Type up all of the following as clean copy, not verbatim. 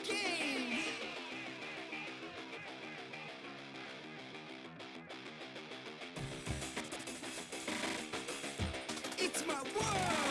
game. It's my world.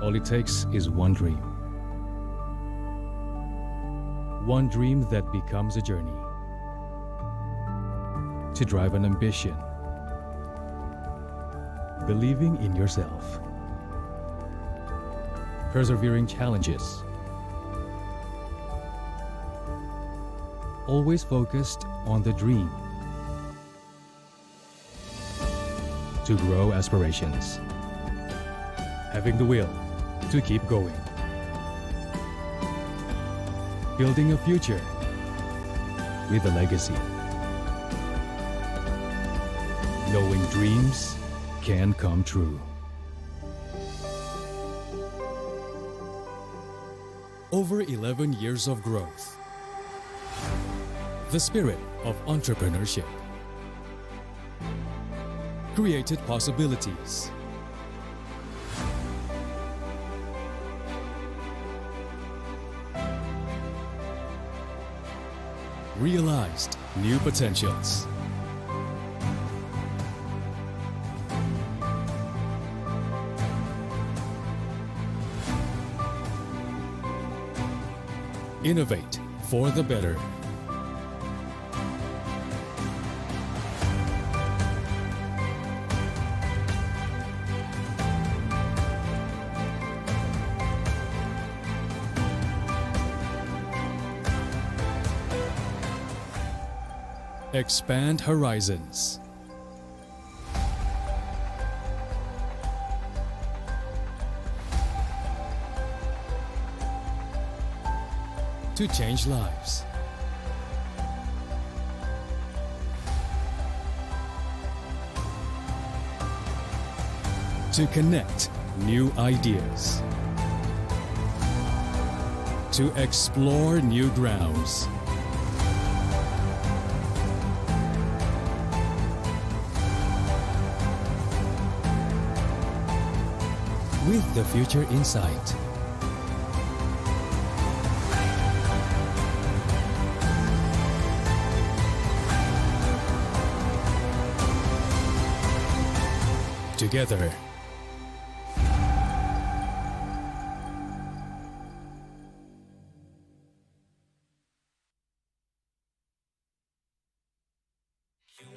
All it takes is one dream. One dream that becomes a journey. To drive an ambition. Believing in yourself. Persevering challenges. Always focused on the dream. To grow aspirations. Having the will to keep going. Building a future with a legacy. Knowing dreams can come true. Over 11 years of growth. The spirit of entrepreneurship created possibilities. Realized new potentials. Innovate for the better. Expand horizons. To change lives. To connect new ideas. To explore new grounds. With the future in sight. Together.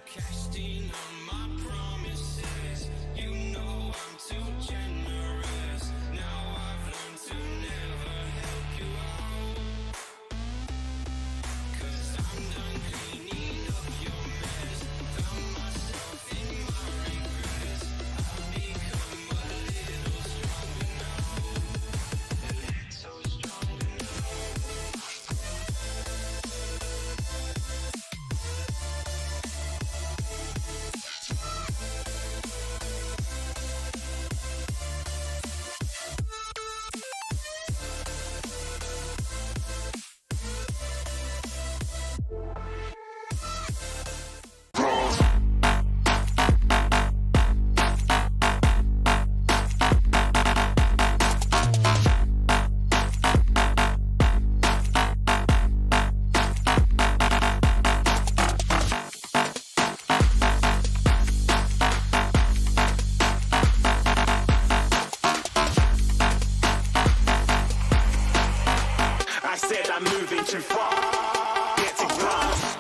Casting on my promises, you know I'm too generous. Now I've learned to never help you out. 'Cause I'm done cleaning up your mess. Found myself in my regrets. I've become a little stronger now. A little stronger now. I said I'm moving too far. Getting lost.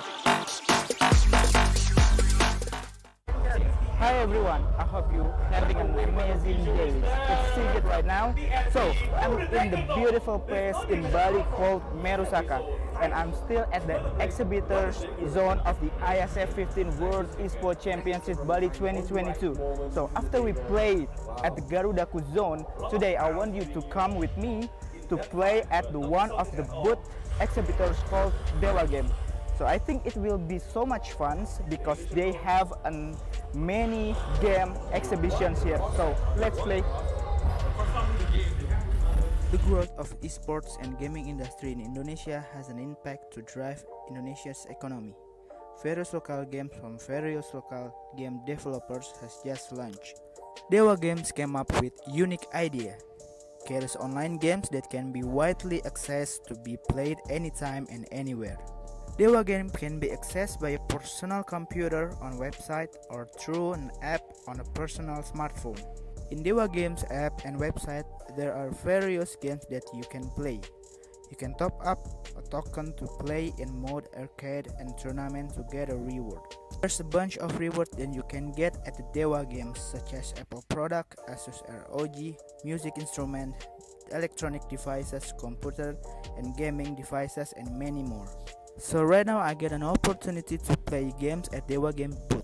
Hi everyone, I hope you're having an amazing day. It's Sigit right now. So, I'm in the beautiful place in Bali called Merusaka, and I'm still at the exhibitors zone of the IESF 15 World Esports Championships Bali 2022. So, after we play at the Garudaku zone, today I want you to come with me to play at the one of the booth exhibitors called Dewa Game. So I think it will be so much fun because they have many game exhibitions here. So let's play. The growth of esports and gaming industry in Indonesia has an impact to drive Indonesia's economy. Various local games from various local game developers has just launched. Dewa Games came up with unique idea. Carries online games that can be widely accessed to be played anytime and anywhere. Dewa Game can be accessed by a personal computer on website or through an app on a personal smartphone. In Dewa Games app and website, there are various games that you can play. You can top up a token to play in mode arcade and tournament to get a reward. There's a bunch of rewards that you can get at the Dewa Games, such as Apple product, Asus ROG, music instrument, electronic devices, computer and gaming devices, and many more. So right now I get an opportunity to play games at Dewa Game booth.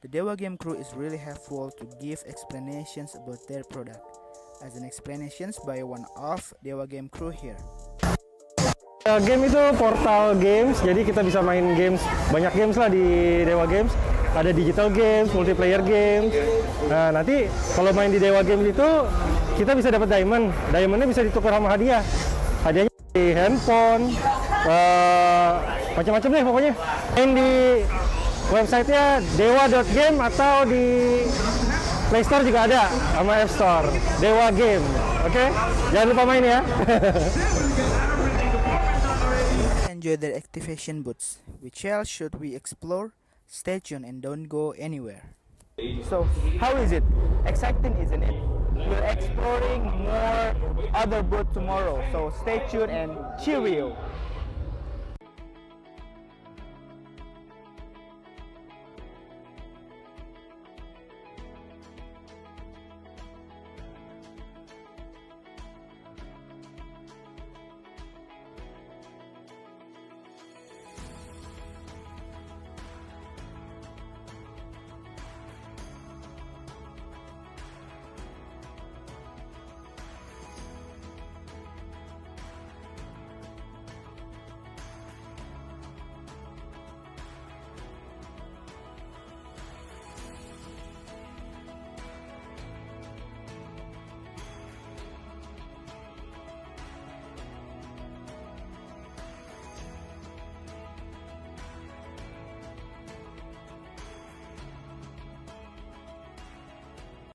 The Dewa Game crew is really helpful to give explanations about their product, as an explanations by one of Dewa Game crew here. Game itu portal games, jadi kita bisa main games, banyak games lah di Dewa Games. Ada digital games, multiplayer games. Nah nanti kalau main di Dewa Games itu kita bisa dapat diamond. Diamondnya bisa ditukar sama hadiah. Hadiahnya di handphone, macam-macam deh pokoknya. Main di websitenya dewa.game atau di Play Store juga ada, sama App Store. Dewa Game, oke? Jangan lupa main ya. Enjoy their activation booths. Which else should we explore? Stay tuned and don't go anywhere. So, how is it? Exciting, isn't it? We're exploring more other booths tomorrow. So stay tuned and cheerio.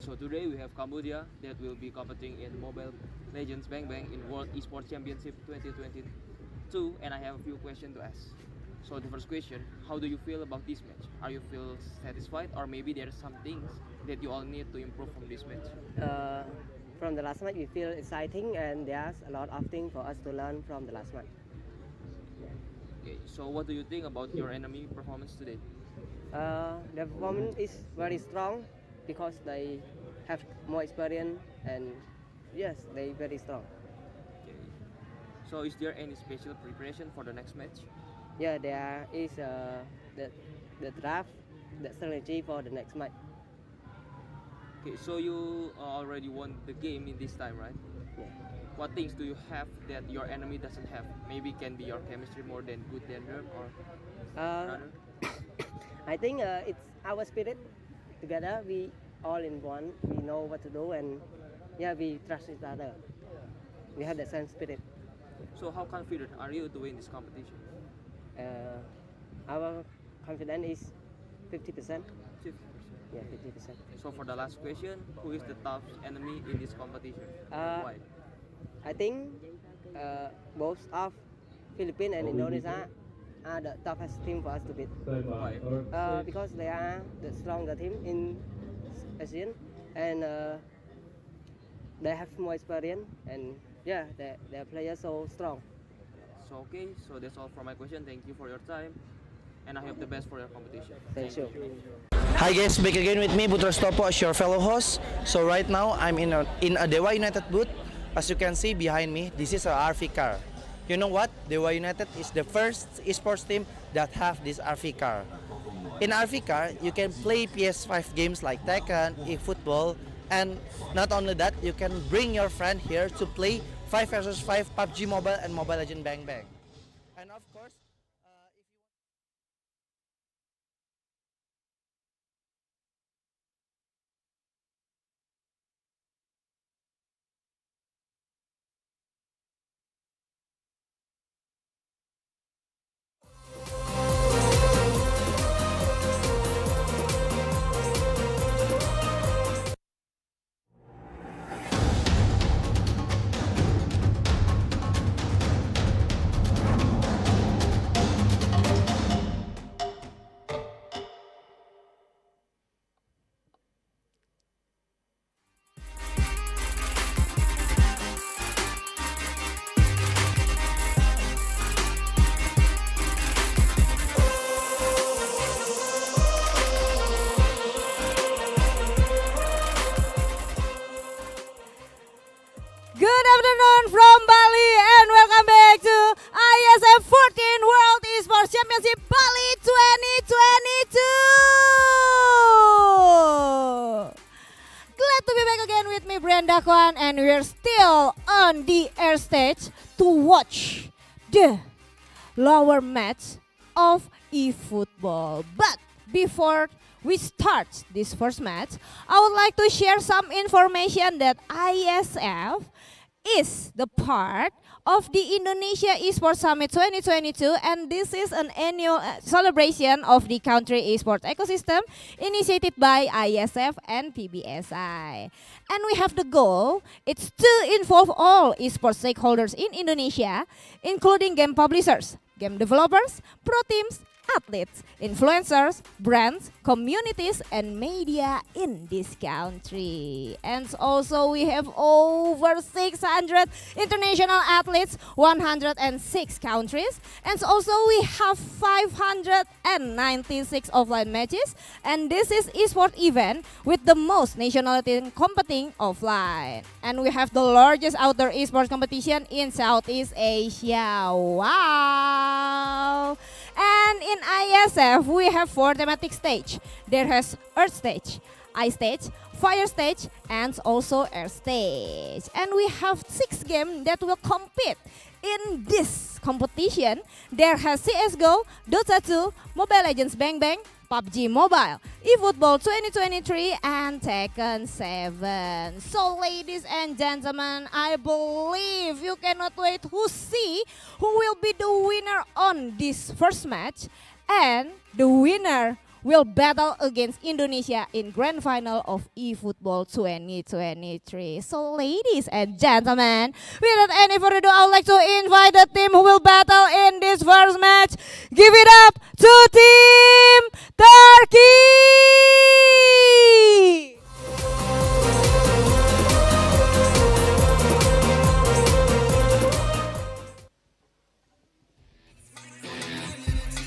So today we have Cambodia that will be competing in Mobile Legends Bang Bang in World Esports Championship 2022, and I have a few questions to ask. So the first question, how do you feel about this match? Are you feel satisfied, or maybe there are some things that you all need to improve from this match? From the last match, we feel exciting, and there's a lot of things for us to learn from the last match. Okay, so what do you think about your enemy performance today? The performance is very strong because they have more experience, and yes, they very strong. Okay. So is there any special preparation for the next match? Yeah, there is the draft, the strategy for the next match. Okay, so you already won the game in this time, right? Yeah. What things do you have that your enemy doesn't have? Maybe can be your chemistry more than good than them, or rather? I think it's our spirit. Together, we all in one. We know what to do, and yeah, we trust each other. We have the same spirit. So how confident are you to win this competition? Our confidence is 50%. 50%. Yeah, 50%. So for the last question, who is the tough enemy in this competition? Why? I think both of Philippines and Indonesia are the toughest team for us to beat. Why? Because they are the stronger team in ASEAN, and they have more experience, and yeah, their players so strong. So okay, so that's all for my question. Thank you for your time, and I hope the best for your competition. Thank you. Hi guys, back again with me, Putra Stopo, as your fellow host. So right now, I'm in a Dewa United booth. As you can see behind me, this is a RV car. You know what? Dewa United is the first esports team that have this RV car. In RV car, you can play PS5 games like Tekken, eFootball, and not only that, you can bring your friend here to play 5 vs 5 PUBG Mobile and Mobile Legends Bang Bang. And of course, and Dakwan, and we're still on the air stage to watch the lower match of eFootball. But before we start this first match, I would like to share some information that IESF is the part of the Indonesia Esports Summit 2022, and this is an annual celebration of the country esports ecosystem initiated by IESF and PBSI. And we have the goal, it's to involve all esports stakeholders in Indonesia, including game publishers, game developers, pro teams, athletes, influencers, brands, communities, and media in this country. And also we have over 600 international athletes, 106 countries. And also we have 596 offline matches. And this is esports event with the most nationalities competing offline. And we have the largest outdoor esports competition in Southeast Asia. Wow! And in IESF, we have 4 thematic stage. There has Earth stage, Ice stage, Fire stage, and also Air stage. And we have 6 games that will compete in this competition. There has CSGO, Dota 2, Mobile Legends Bang Bang, PUBG Mobile, eFootball 2023, and Tekken 7. So ladies and gentlemen, I believe you cannot wait to see who will be the winner on this first match. And the winner will battle against Indonesia in grand final of eFootball 2023. So ladies and gentlemen, without any further ado, I would like to invite the team who will battle in this first match. Give it up to Team Turkey!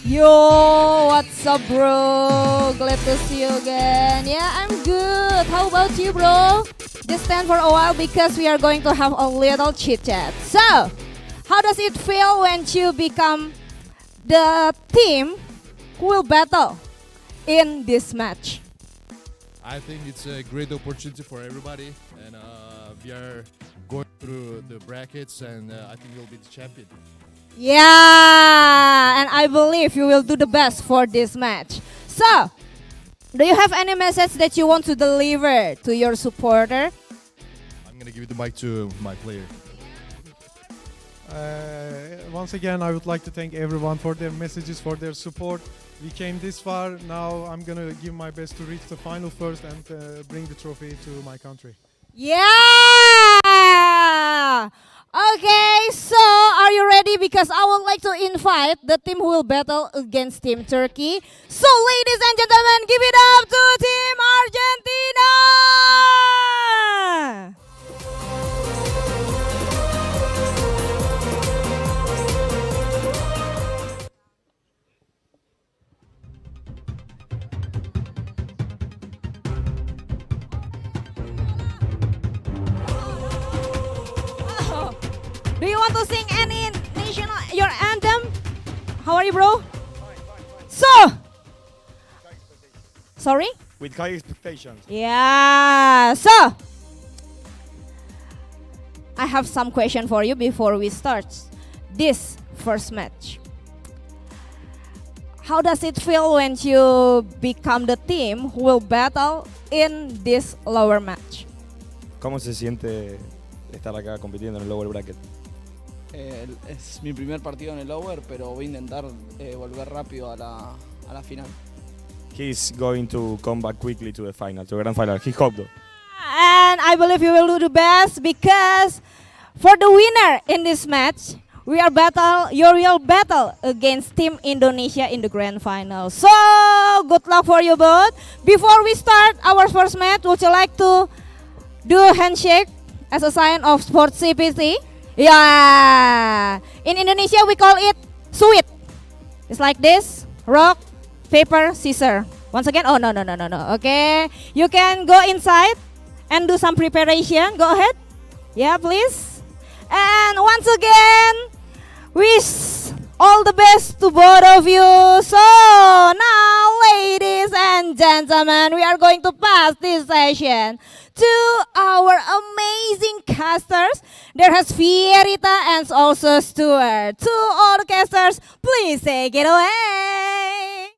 Yo, what's up, bro? Glad to see you again. Yeah, I'm good. How about you, bro? Just stand for a while because we are going to have a little chit chat. So, how does it feel when you become the team who will battle in this match? I think it's a great opportunity for everybody, and we are going through the brackets, and I think we'll be the champion. Yeah, and I believe you will do the best for this match. So, do you have any message that you want to deliver to your supporter? I'm gonna give the mic to my player. Once again, I would like to thank everyone for their messages, for their support. We came this far. Now I'm gonna give my best to reach the final first and bring the trophy to my country. Yeah! Okay, so are you ready? Because I would like to invite the team who will battle against Team Turkey. So ladies and gentlemen, give it up to Team Argentina! Do you want to sing any national, your anthem? How are you, bro? So, sorry? With high expectations. Yeah, so, I have some question for you before we start this first match. How does it feel when you become the team who will battle in this lower match? ¿Cómo se siente estar acá compitiendo en el lower bracket? Es mi primer partido en el lower, pero voy a intentar volver rápido a la final. He's going to come back quickly to the final, to the grand final. He hoped. And I believe you will do the best because for the winner in this match, you will battle against Team Indonesia in the grand final. So, good luck for you both. Before we start our first match, would you like to do a handshake as a sign of sportsivity? Yeah. In Indonesia, we call it sweet. It's like this. Rock, paper, scissors. Once again, oh, no. Okay. You can go inside and do some preparation. Go ahead. Yeah, please. And once again, wish All the best to both of you. So now, ladies and gentlemen, we are going to pass this session to our amazing casters. There has Fierita and also Stuart. To all the casters, please take it away.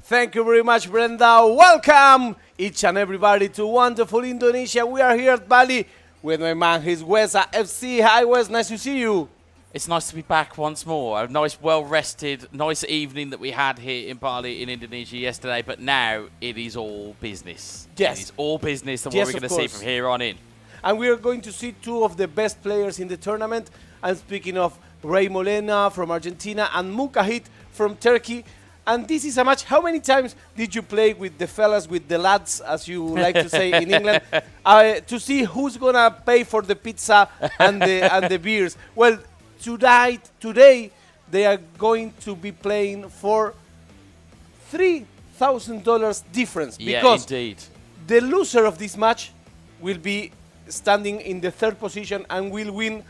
Thank you very much, Brenda. Welcome each and everybody to wonderful Indonesia. We are here at Bali with my man, his Wesa FC. Hi, Wes. Nice to see you. It's nice to be back once more. A nice, well-rested, nice evening that we had here in Bali in Indonesia yesterday. But now it is all business. Yes. It is all business and Yes, what we're of going to see course. from here on in. And we are going to see two of the best players in the tournament. I'm speaking of Ray Molina from Argentina and Mukahit from Turkey. And this is a match. How many times did you play with the fellas, with the lads, as you like to say in England, to see who's gonna pay for the pizza and the beers? Well, today they are going to be playing for $3,000 difference, because indeed. the loser of this match will be standing in the third position and will win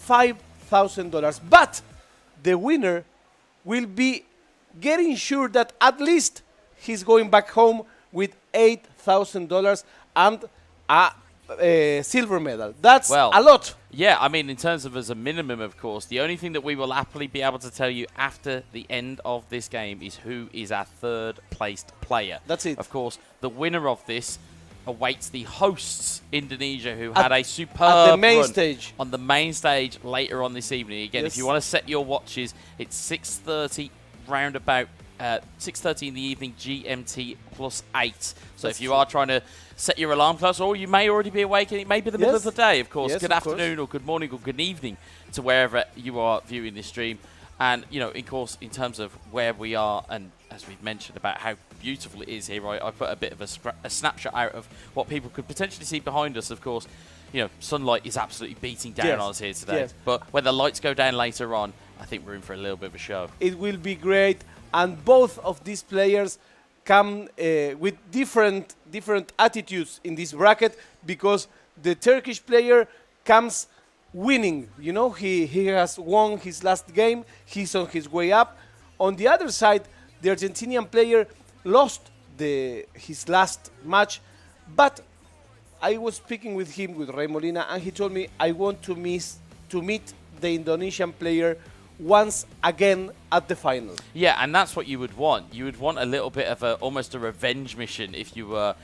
$5,000. But the winner will be getting sure that at least he's going back home with $8,000 and a silver medal. That's a lot. Yeah, I mean, in terms of as a minimum, of course, the only thing that we will happily be able to tell you after the end of this game is who is our third placed player. That's it. Of course, the winner of this awaits the hosts, Indonesia, who had a superb at the main run stage. on the main stage later on this evening. Again, Yes. if you want to set your watches, it's 6:30 round about 6:30 in the evening GMT plus 8. So That's if you true. are trying to set your alarm clocks, or you may already be awake and it may be the middle of Yes. the day, of course. Yes, Good of course. afternoon or good morning or good evening to wherever you are viewing this stream. And, you know, of course, in terms of where we are, and as we've mentioned about how beautiful it is here, I put a bit of a snapshot out of what people could potentially see behind us, of course. You know, sunlight is absolutely beating down Yes. on us here today. Yes. But when the lights go down later on, I think we're in for a little bit of a show. It will be great, and both of these players come with different attitudes in this bracket, because the Turkish player comes winning. You know, he has won his last game. He's on his way up. On the other side, the Argentinian player lost his last match, but I was speaking with him, with Ray Molina, and he told me, I want to meet the Indonesian player once again at the final. Yeah, and that's what you would want. You would want a little bit of almost a revenge mission if you were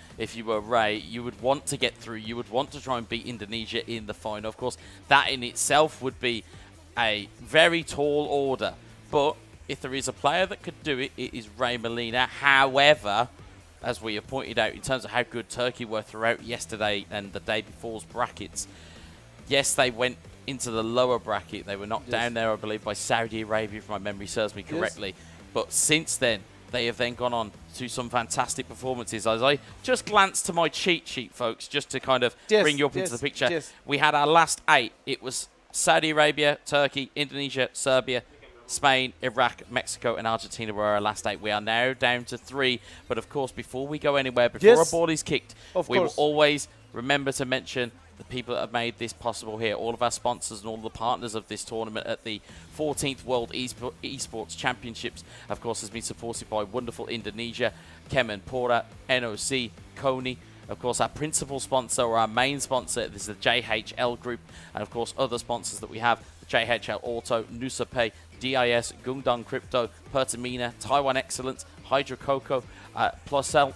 Ray. You would want to get through. You would want to try and beat Indonesia in the final. Of course, that in itself would be a very tall order. But if there is a player that could do it, it is Ray Molina. However, as we have pointed out, in terms of how good Turkey were throughout yesterday and the day before's brackets, yes, they went into the lower bracket. They were knocked down there, I believe, by Saudi Arabia, if my memory serves me correctly. But since then, they have then gone on to some fantastic performances. As I just glanced to my cheat sheet, folks, just to kind of bring you up into the picture, we had our last 8. It was Saudi Arabia, Turkey, Indonesia, Serbia, Spain, Iraq, Mexico, and Argentina were our last 8. We are now down to 3. But of course, before we go anywhere, before a ball is kicked, we will always remember to mention the people that have made this possible here, all of our sponsors and all the partners of this tournament at the 14th World Esports Championships, of course, has been supported by wonderful Indonesia, Kemenpora, NOC, Kony. Of course, our principal sponsor, or our main sponsor, this is the JHL Group, and of course, other sponsors that we have, JHL Auto, NusaPay, DIS, Gungdong Crypto, Pertamina, Taiwan Excellence, Hydro Coco, Pluscell.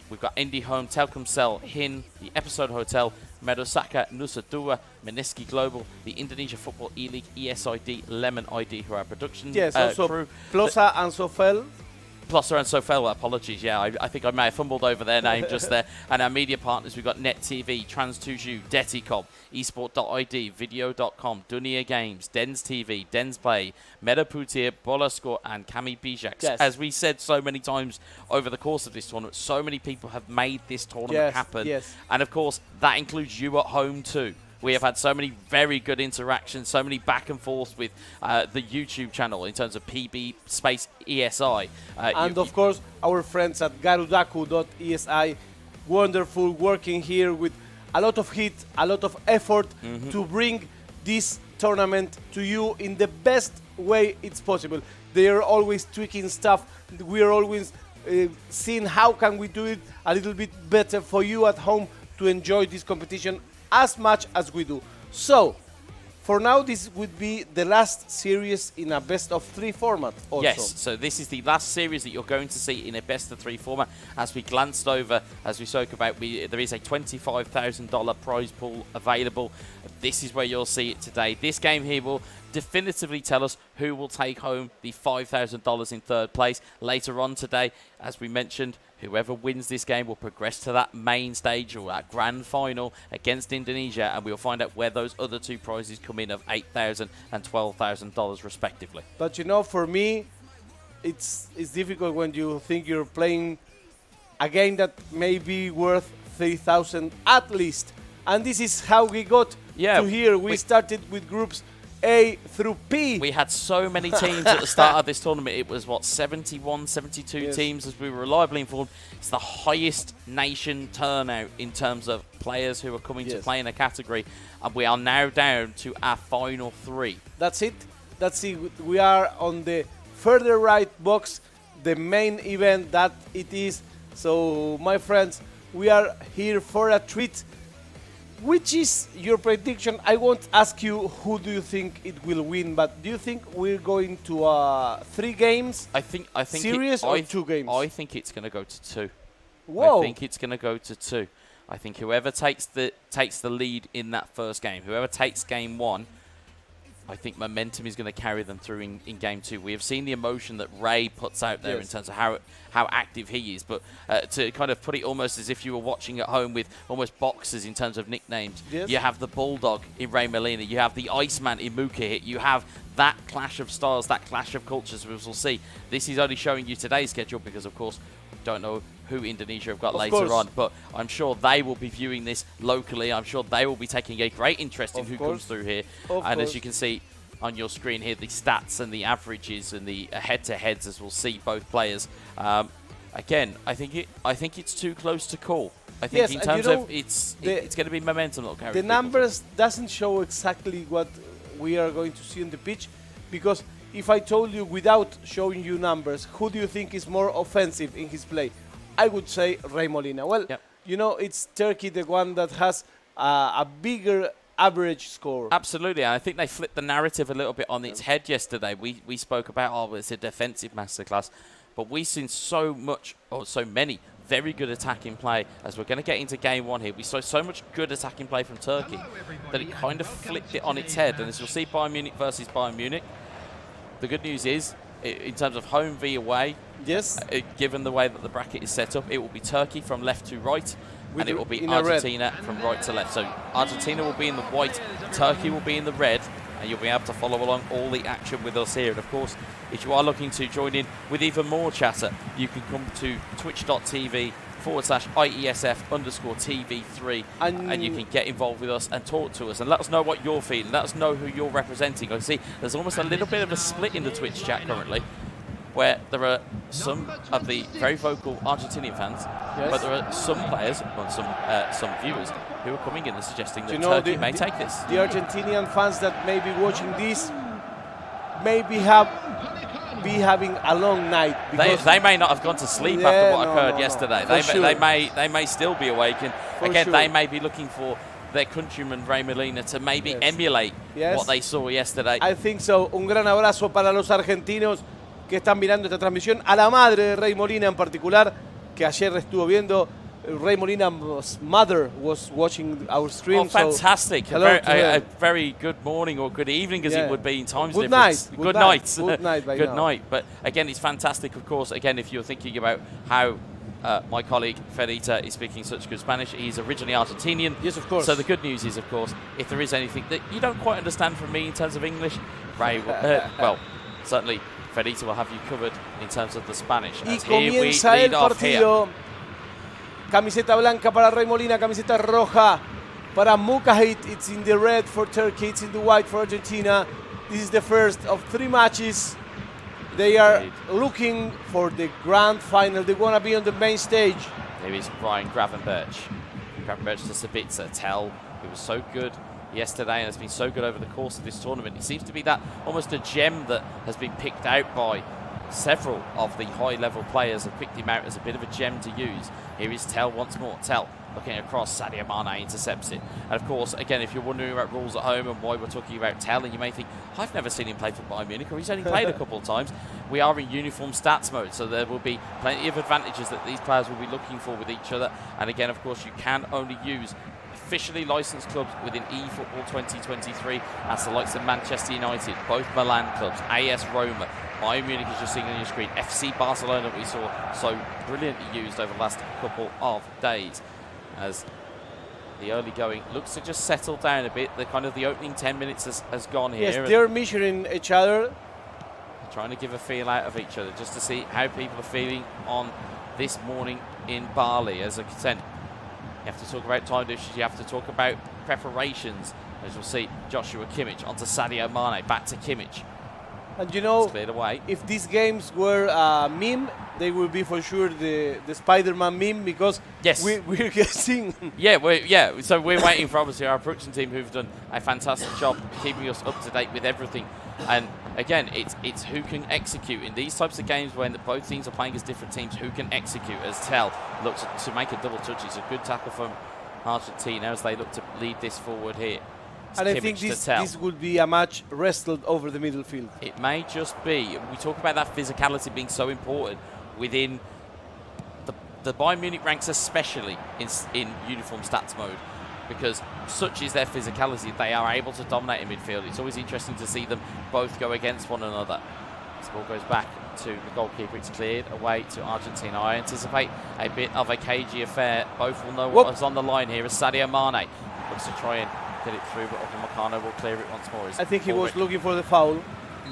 We've got IndyHome, Telkomsel, HIN, the Episode Hotel, Medosaka, Nusa Dua, Meniski Global, the Indonesia Football E-League, ESID, Lemon ID, who are our production also crew. Plosa and Sofel. Plusser and Sofel, apologies, yeah, I think I may have fumbled over their name just there. And our media partners, we've got Net TV, Trans2Ju, Deticom, eSport.id, Video.com, Dunia Games, Dens TV, Dens Play, Metaputir, Bolascore, and Kami Bijak. Yes. As we said so many times over the course of this tournament, so many people have made this tournament happen. Yes. And of course, that includes you at home too. We have had so many very good interactions, so many back and forth with the YouTube channel in terms of PB space ESI. And of course, our friends at garudaku.esi, wonderful, working here with a lot of heat, a lot of effort to bring this tournament to you in the best way it's possible. They are always tweaking stuff. We are always seeing how can we do it a little bit better for you at home to enjoy this competition as much as we do. So, for now, this would be the last series in a best-of-3 format also. Yes, so this is the last series that you're going to see in a best-of-3 format. As we glanced over, as we spoke about, there is a $25,000 prize pool available. This is where you'll see it today. This game here will definitively tell us who will take home the $5,000 in third place. Later on today, as we mentioned, whoever wins this game will progress to that main stage or that grand final against Indonesia, and we'll find out where those other two prizes come in of $8,000 and $12,000 respectively. But you know, for me, it's difficult when you think you're playing a game that may be worth $3,000 at least. And this is how we got to here. We started with groups A through P. We had so many teams at the start of this tournament. It was, what, 71, 72 teams, as we were reliably informed. It's the highest nation turnout in terms of players who are coming to play in a category. And we are now down to our final 3. That's it. That's it. We are on the further right box, the main event that it is. So, my friends, we are here for a treat. Which is your prediction? I won't ask you who do you think it will win, but do you think we're going to 3 games? I think series or 2 games? I think it's going to go to 2. Whoa! I think it's going to go to 2. I think whoever takes the lead in that first game, whoever takes game 1, I think momentum is going to carry them through in game 2. We have seen the emotion that Ray puts out there in terms of how active he is, but to kind of put it almost as if you were watching at home with almost boxers in terms of nicknames. You have the Bulldog in Ray Molina, you have the Iceman in Mukahit, you have that clash of styles, that clash of cultures, we will see. This is only showing you today's schedule because, of course, we don't know who Indonesia have got later on, but I'm sure they will be viewing this locally. I'm sure they will be taking a great interest in who comes through here. And as you can see on your screen here, the stats and the averages and the head-to-heads, as we'll see both players. Again, I think it's too close to call. I think in terms of it's going to be momentum that will carry. The numbers doesn't show exactly what we are going to see on the pitch, because if I told you without showing you numbers, who do you think is more offensive in his play? I would say Ray Molina. Well, you know, it's Turkey, the one that has a bigger average score. Absolutely. I think they flipped the narrative a little bit on its head yesterday. We spoke about, oh, it's a defensive masterclass, but we've seen so many very good attacking play. As we're going to get into game 1 here, we saw so much good attacking play from Turkey that it kind of flipped it on its head. And as you'll see, Bayern Munich versus Bayern Munich, the good news is, in terms of home v away, given the way that the bracket is set up, it will be Turkey from left to right, and it will be Argentina from right to left. So Argentina will be in the white, Turkey will be in the red, and you'll be able to follow along all the action with us here. And of course, if you are looking to join in with even more chatter, you can come to twitch.tv/IESF_TV3 and you can get involved with us and talk to us and let us know what you're feeling. Let us know who you're representing. I see there's almost a little bit of a split in the Twitch chat currently, where there are some of the very vocal Argentinian fans, but there are some players and some viewers who are coming in and suggesting that Turkey may take this. The Argentinian fans that may be watching this may be having a long night. They may not have gone to sleep after what occurred yesterday. They may still be awake, and again they may be looking for their countryman Ray Molina to maybe emulate what they saw yesterday. I think so. Un gran abrazo para los argentinos que están mirando esta transmisión, a la madre de Ray Molina en particular, que ayer estuvo viendo. Ray Molina's mother was watching our stream. Oh, fantastic. So a very good morning or good evening, as it would be in times good difference. Night. Good night. Good night. Good night. But again, it's fantastic, of course. Again, if you're thinking about how my colleague Ferita is speaking such good Spanish, he's originally Argentinian. Yes, of course. So the good news is, of course, if there is anything that you don't quite understand from me in terms of English, Ray will, well, certainly Ferita will have you covered in terms of the Spanish. Y comienza el partido. Camiseta blanca para Ray Molina, camiseta roja para Mukahit. It's in the red for Turkey, it's in the white for Argentina. This is the first of 3 matches. They are looking for the grand final. They want to be on the main stage. There is Brian Gravenberch. Gravenberch to Sabitzer. Tell, who was so good yesterday and has been so good over the course of this tournament. He seems to be that almost a gem that has been picked out by several of the high-level players, have picked him out as a bit of a gem to use. Here is Tell once more. Tell looking across, Sadio Mane intercepts it. And of course, again, if you're wondering about rules at home and why we're talking about Tell, and you may think, I've never seen him play for Bayern Munich, or he's only played a couple of times. We are in uniform stats mode, so there will be plenty of advantages that these players will be looking for with each other. And again, of course, you can only use officially licensed clubs within eFootball 2023. That's the likes of Manchester United, both Milan clubs, AS Roma, Bayern Munich, as you're seeing on your screen, FC Barcelona, that we saw so brilliantly used over the last couple of days. As the early going looks to just settle down a bit. The opening 10 minutes has gone here. Yes, they're measuring each other. Trying to give a feel out of each other, just to see how people are feeling on this morning in Bali. As I said, you have to talk about time dishes, you have to talk about preparations. As you'll see, Joshua Kimmich onto Sadio Mane, back to Kimmich. And you know, cleared away. If these games were a meme, they will be for sure the Spider-Man meme, because yes, we're guessing. So we're waiting for obviously our production team, who've done a fantastic job keeping us up to date with everything. And again, it's who can execute in these types of games when both teams are playing as different teams. Who can execute? As Tell looks to make a double touch. It's a good tackle from Argentina as they look to lead this forward here. And I think this would be a match wrestled over the middle field. It may just be. We talk about that physicality being so important within the Bayern Munich ranks, especially in uniform stats mode, because such is their physicality. They are able to dominate in midfield. It's always interesting to see them both go against one another. This ball goes back to the goalkeeper. It's cleared away to Argentina. I anticipate a bit of a cagey affair. Both will know what is on the line here as Sadio Mane looks to try and get it through, but Upamecano will clear it once more. I think he was looking for the foul.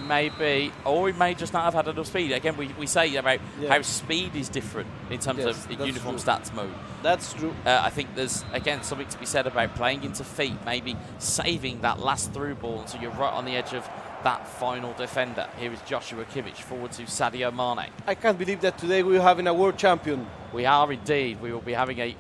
Maybe, or he may just not have had enough speed. Again, we say about how speed is different in terms of uniform stats mode. That's true. I think there's, again, something to be said about playing into feet, maybe saving that last through ball until you're right on the edge of that final defender. Here is Joshua Kimmich forward to Sadio Mane. I can't believe that today we're having a world champion. We are indeed. We will be having a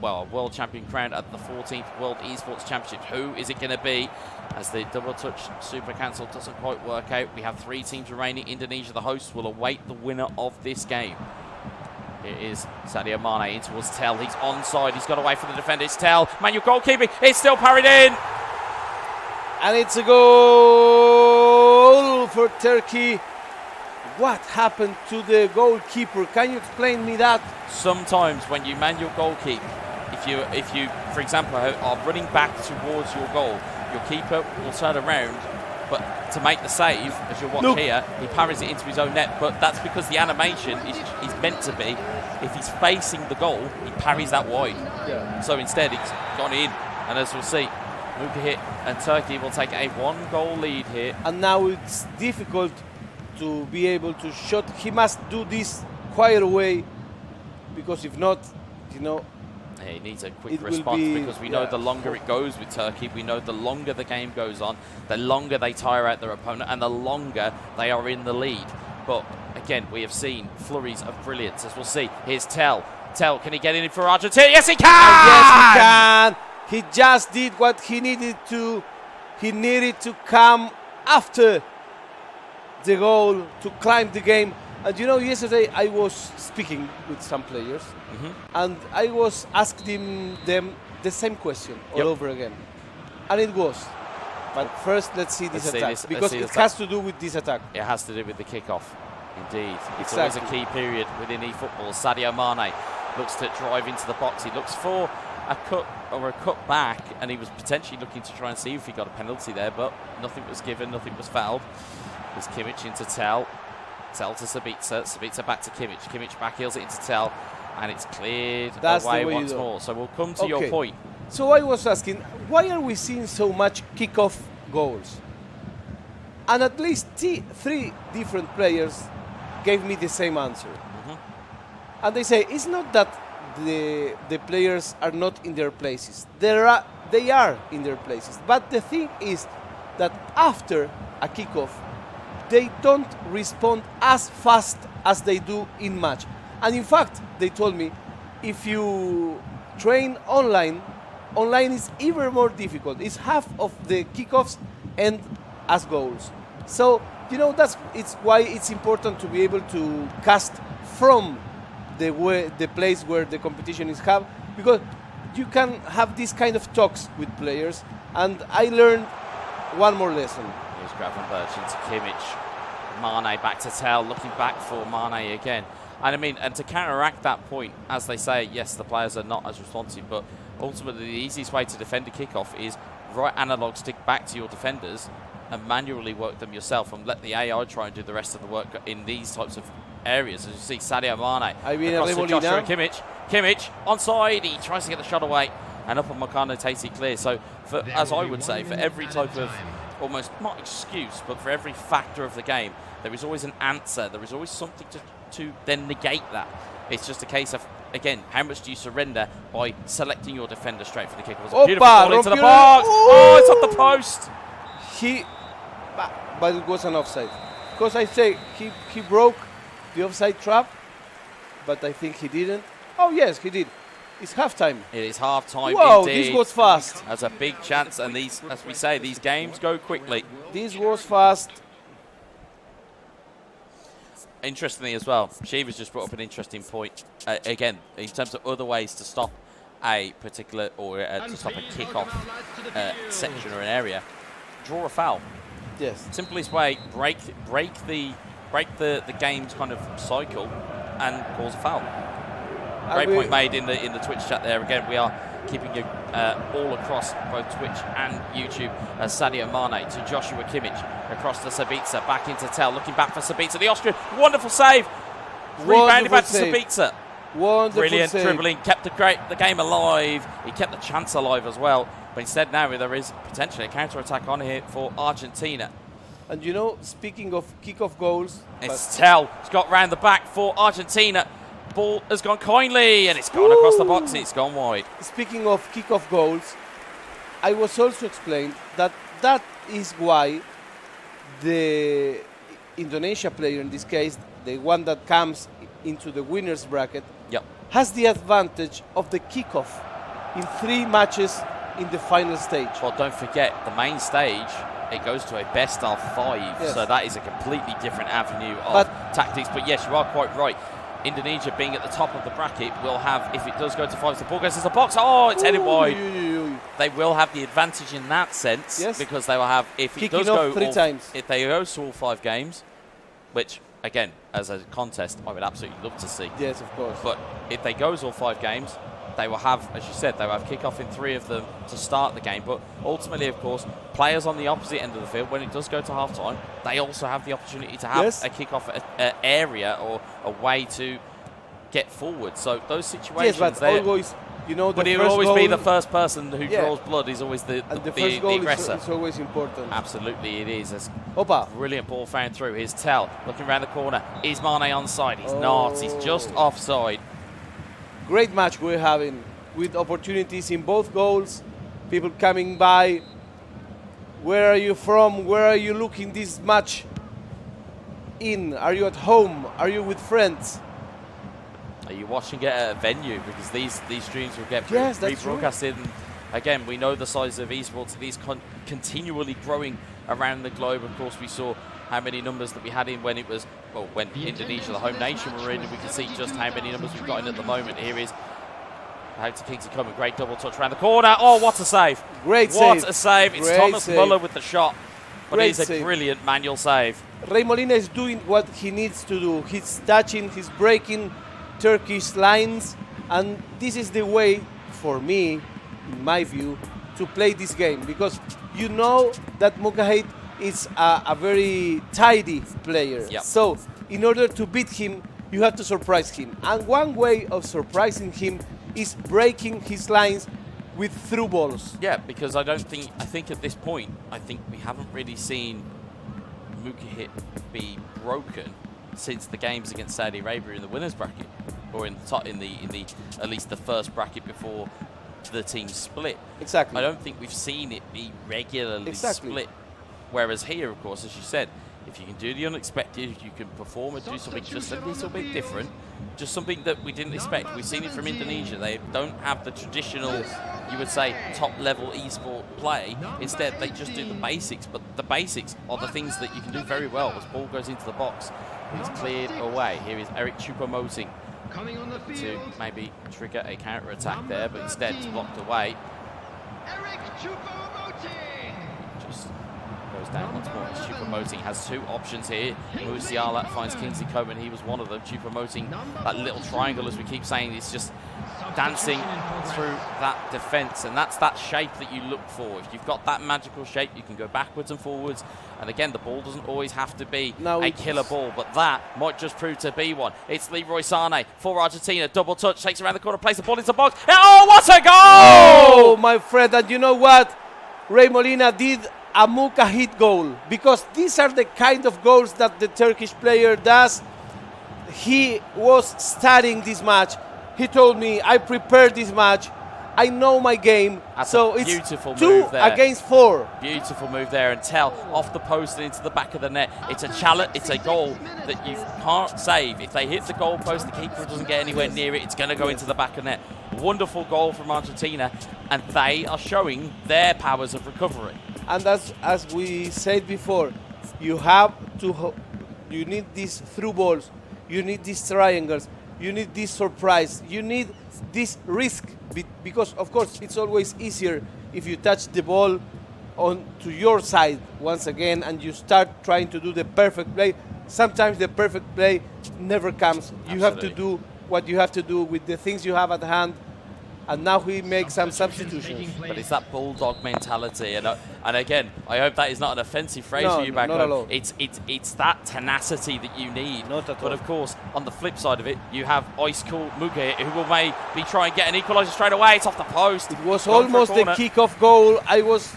world champion crowned at the 14th World Esports Championships. Who is it going to be? As the double touch super cancel doesn't quite work out, we have 3 teams remaining. Indonesia, the hosts, will await the winner of this game. Here is Sadio Mane in towards Tell. He's onside. He's got away from the defender. It's Tell. Manual goalkeeping. It's still parried in. And it's a goal for Turkey. What happened to the goalkeeper? Can you explain me that? Sometimes when you manual goalkeep, if you, for example, are running back towards your goal, your keeper will turn around, but to make the save, as you'll watch here, he parries it into his own net. But that's because the animation is meant to be, if he's facing the goal, he parries that wide. Yeah. So instead, it's gone in, and as we'll see, Luka hit, and Turkey will take a 1-goal lead here. And now it's difficult to be able to shot. He must do this quite away, because if not, you know, he needs a quick response, because we know the longer it goes with Turkey, we know the longer the game goes on, the longer they tire out their opponent, and the longer they are in the lead. But again, we have seen flurries of brilliance, as we'll see. Here's Tell. Tell, can he get in for Argentina? Yes, he can! Yes, he can! He just did what he needed to. He needed to come after the goal to climb the game. And you know, yesterday I was speaking with some players, and I was asking them the same question all over again. And it was, but first let's see this attack, because it has to do with this attack. It has to do with the kickoff, indeed. It's always a key period within eFootball. Sadio Mane looks to drive into the box. He looks for a cut or a cut back, and he was potentially looking to try and see if he got a penalty there, but nothing was given, nothing was fouled. There's Kimmich into Tell. Tell to Sabitzer. Sabitzer back to Kimmich. Kimmich back heels it into Tell, and it's cleared away once more. So we'll come to your point. So I was asking, why are we seeing so much kickoff goals? And at least 3 different players gave me the same answer. And they say, it's not that the players are not in their places. They are in their places. But the thing is that after a kickoff, they don't respond as fast as they do in match. And in fact, they told me, if you train online, online is even more difficult. It's half of the kickoffs and as goals. So it's why it's important to be able to cast from the place where the competition is held, because you can have this kind of talks with players. And I learned one more lesson. Here's Gravenberch into Kimmich. Mane back to Tell, looking back for Mane again. And I mean, and to counteract that point, as they say, yes, the players are not as responsive, but ultimately the easiest way to defend a kickoff is right analog stick back to your defenders and manually work them yourself and let the AI try and do the rest of the work in these types of areas. As you see, Sadio Mane across to Joshua Kimmich. Kimmich onside, he tries to get the shot away and up on Makano Tatey clear. So, as I would say, for every type of, almost not excuse, but for every factor of the game, there is always an answer. There is always something to then negate that. It's just a case of, again, how much do you surrender by selecting your defender straight for the kick? It was a beautiful ball into the box. Oh, it's off the post. But it was an offside. Because I say he broke the offside trap, but I think he didn't. Oh, yes, he did. It's halftime. It is halftime. Wow, indeed. This was fast. That's a big chance, and these, as we say, these games go quickly. This was fast. Interestingly as well, Shiva's just brought up an interesting point. Again, in terms of other ways to stop a particular, or to stop a kick-off section or an area, draw a foul. Yes. Simplest way, break the game's kind of cycle and cause a foul. Great point made in the Twitch chat there. Again, we are keeping you all across both Twitch and YouTube. Sadio Mane to Joshua Kimmich, across to Sabitzer, back into Tell, looking back for Sabitzer. The Austrian, wonderful save. Rebounded back to Sabitzer. Wonderful Brilliant save. dribbling, kept the game alive. He kept the chance alive as well. But instead now there is potentially a counter-attack on here for Argentina. And speaking of kick-off goals, it's Tell. It's got round the back for Argentina. Ball has gone kindly and it's gone across the box. It's gone wide. Speaking of kick-off goals, I was also explained that is why the Indonesia player, in this case, the one that comes into the winner's bracket, has the advantage of the kickoff in 3 matches in the final stage. Well, don't forget, the main stage, it goes to a best of 5, yes. So that is a completely different avenue of tactics. But yes, you are quite right. Indonesia being at the top of the bracket will have, if it does go to 5, the ball goes to the box. Oh, it's headed wide. They will have the advantage in that sense, because they will have, if it does go 3 times. If they go to all 5 games, which again, as a contest, I would absolutely love to see. Yes, of course. But if they go all 5 games, they will have, as you said, they will have kick-off in 3 of them to start the game. But ultimately, of course, players on the opposite end of the field, when it does go to half-time, they also have the opportunity to have a kick-off area or a way to get forward. So those situations, yes, but always, but it will always be the first person who draws blood is always the first goal aggressor. Is always important. Absolutely, it is. That's Opa. Brilliant ball found through. Here's Tell looking around the corner. Is Mane onside? He's not. He's just offside. Great match we're having, with opportunities in both goals, people coming by. Where are you from? Where are you looking this match in? Are you at home? Are you with friends? Are you watching it at a venue? Because these streams will get rebroadcasted. And again, we know the size of esports. These continually growing around the globe. Of course, we saw how many numbers that we had in when it was, well, when Indonesia, the home nation, were in, and we can see just how many numbers we've got in at the moment. Here is how to Kingsley Coman, great double touch around the corner. Oh, what a save! Great save! What a save! It's Thomas Muller with the shot, but it's a brilliant manual save. Rey Molina is doing what he needs to do. He's touching, he's breaking Turkish lines, and this is the way, for me, in my view, to play this game, because you know that Mukahid is a very tidy player. Yep. So in order to beat him, you have to surprise him. And one way of surprising him is breaking his lines with through balls. Yeah, because I think at this point, I think we haven't really seen Mukahid be broken since the games against Saudi Arabia in the winners bracket, or in the top, in the at least the first bracket before the teams split. Exactly. I don't think we've seen it be regularly split. Whereas here, of course, as you said, if you can do the unexpected, if you can perform and do something just a little bit different, just something that we didn't expect. We've seen it from Indonesia. They don't have the traditional, you would say, top-level esport play. Instead, they just do the basics, but the basics are the things that you can do very well. As ball goes into the box, it's cleared away. Here is Eric Choupo-Moting to maybe trigger a counter-attack there, but instead it's blocked away. Just goes down once more. Choupo-Moting has two options here. Musiala finds Kingsley Coman. He was one of them. Choupo-Moting, that little triangle, as we keep saying, is just dancing through that defence, and that's that shape that you look for. If you've got that magical shape, you can go backwards and forwards, and again, the ball doesn't always have to be a killer ball, but that might just prove to be one. It's Leroy Sané for Argentina, double touch, takes around the corner, plays the ball into the box. Oh, what a goal! Oh, my friend, and you know what? Ray Molina did a Muka hit goal, because these are the kind of goals that the Turkish player does. He was studying this match. He told me, I prepared this match. I know my game. That's so a it's beautiful 2 move there. against 4. Beautiful move there, and tell off the post and into the back of the net. It's a challenge. It's a goal that you can't save. If they hit the goal post, the keeper doesn't get anywhere near it. It's going to go into the back of the net. Wonderful goal from Argentina, and they are showing their powers of recovery. And as we said before, you have to. You need these through balls. You need these triangles. You need this surprise. You need this risk, because of course it's always easier if you touch the ball on to your side once again and you start trying to do the perfect play. Sometimes the perfect play never comes. You have to do what you have to do with the things you have at hand. And now he makes some substitutions. But it's that bulldog mentality, and again, I hope that is not an offensive phrase No, for you back not home. at all. It's that tenacity that you need. Not at but all. of course, on the flip side of it, you have ice cool Muge, who will maybe try and get an equaliser straight away. It's off the post. It was Gone for a almost the corner. kick-off goal I was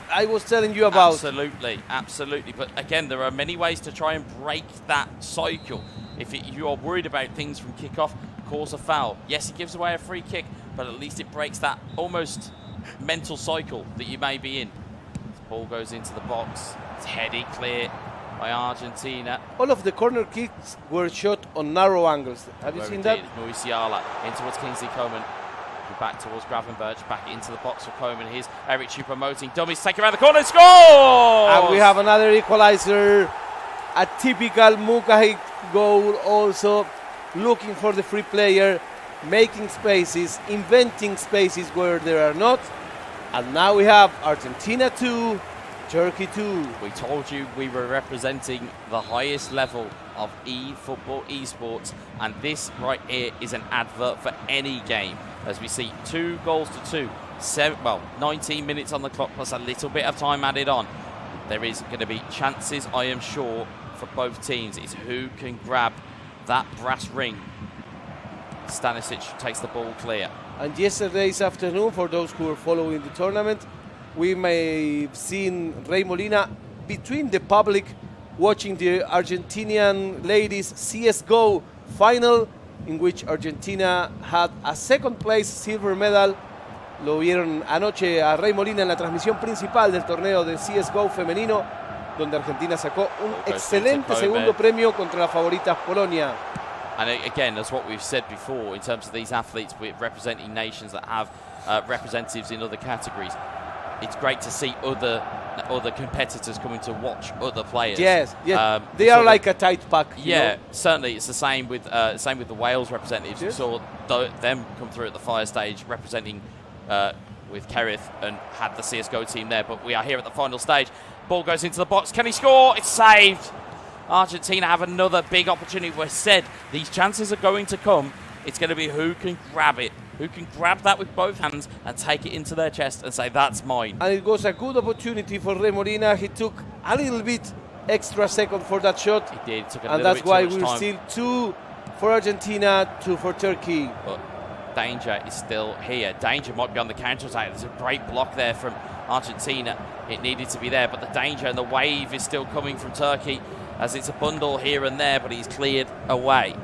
telling you about. Absolutely, absolutely. But again, there are many ways to try and break that cycle. If you are worried about things from kick-off, cause a foul. Yes, it gives away a free kick, but at least it breaks that almost mental cycle that you may be in. The ball goes into the box. It's headed clear by Argentina. All of the corner kicks were shot on narrow angles. Have you seen that? Musiala in towards Kingsley Coman. Back towards Gravenberch, back into the box for Coman. Here's Eric Choupo-Moting. Dummies take around the corner and scores! And we have another equalizer. A typical Muka goal also. Looking for the free player, making spaces, inventing spaces where there are not. And now we have Argentina 2, Turkey 2. We told you we were representing the highest level of eFootball esports, and this right here is an advert for any game. As we see 2 goals to 2, 19 minutes on the clock plus a little bit of time added on. There is going to be chances, I am sure, for both teams. It's who can grab that brass ring. Stanisic takes the ball clear. And yesterday's afternoon, for those who are following the tournament, we may have seen Ray Molina between the public watching the Argentinian ladies CSGO final, in which Argentina had a second place silver medal. Lo vieron anoche a Ray Molina en la transmisión principal del torneo de CSGO femenino, donde Argentina sacó un excelente segundo premio contra las favoritas Polonia. And again, that's what we've said before in terms of these athletes representing nations that have representatives in other categories. It's great to see other competitors coming to watch other players. Yes, yes. They are like a tight pack. Yeah, certainly. It's the same with the Wales representatives. Yes. We saw them come through at the fire stage representing with Kerith and had the CSGO team there. But we are here at the final stage. Ball goes into the box. Can he score? It's saved. Argentina have another big opportunity. We said these chances are going to come. It's going to be who can grab it, who can grab that with both hands and take it into their chest and say, that's mine. And it was a good opportunity for Ray Molina. He took a little bit extra second for that shot. He did. Took a and little that's bit why too much we're time. still 2 for Argentina, 2 for Turkey. But danger is still here. Danger might be on the counter-attack. There's a great block there from Argentina. It needed to be there, but the danger and the wave is still coming from Turkey as it's a bundle here and there, but he's cleared away.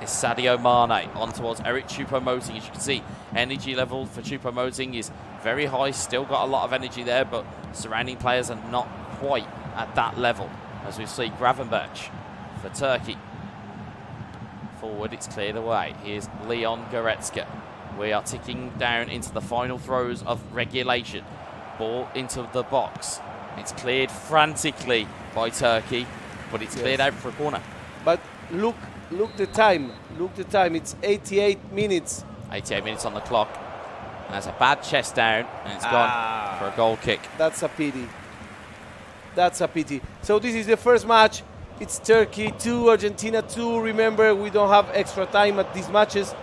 It's Sadio Mane on towards Eric Choupo-Moting. As you can see, energy level for Choupo-Moting is very high. Still got a lot of energy there, but surrounding players are not quite at that level. as we see Gravenberch for Turkey. Forward, it's cleared away. Here's Leon Goretzka. We are ticking down into the final throws of regulation. Ball into the box. It's cleared frantically by Turkey, but it's cleared out for a corner. But look the time. Look the time. It's 88 minutes. 88 minutes on the clock. And there's a bad chest down, and it's gone for a goal kick. That's a pity. That's a pity. So this is the first match. It's Turkey 2, Argentina 2. Remember, we don't have extra time at these matches.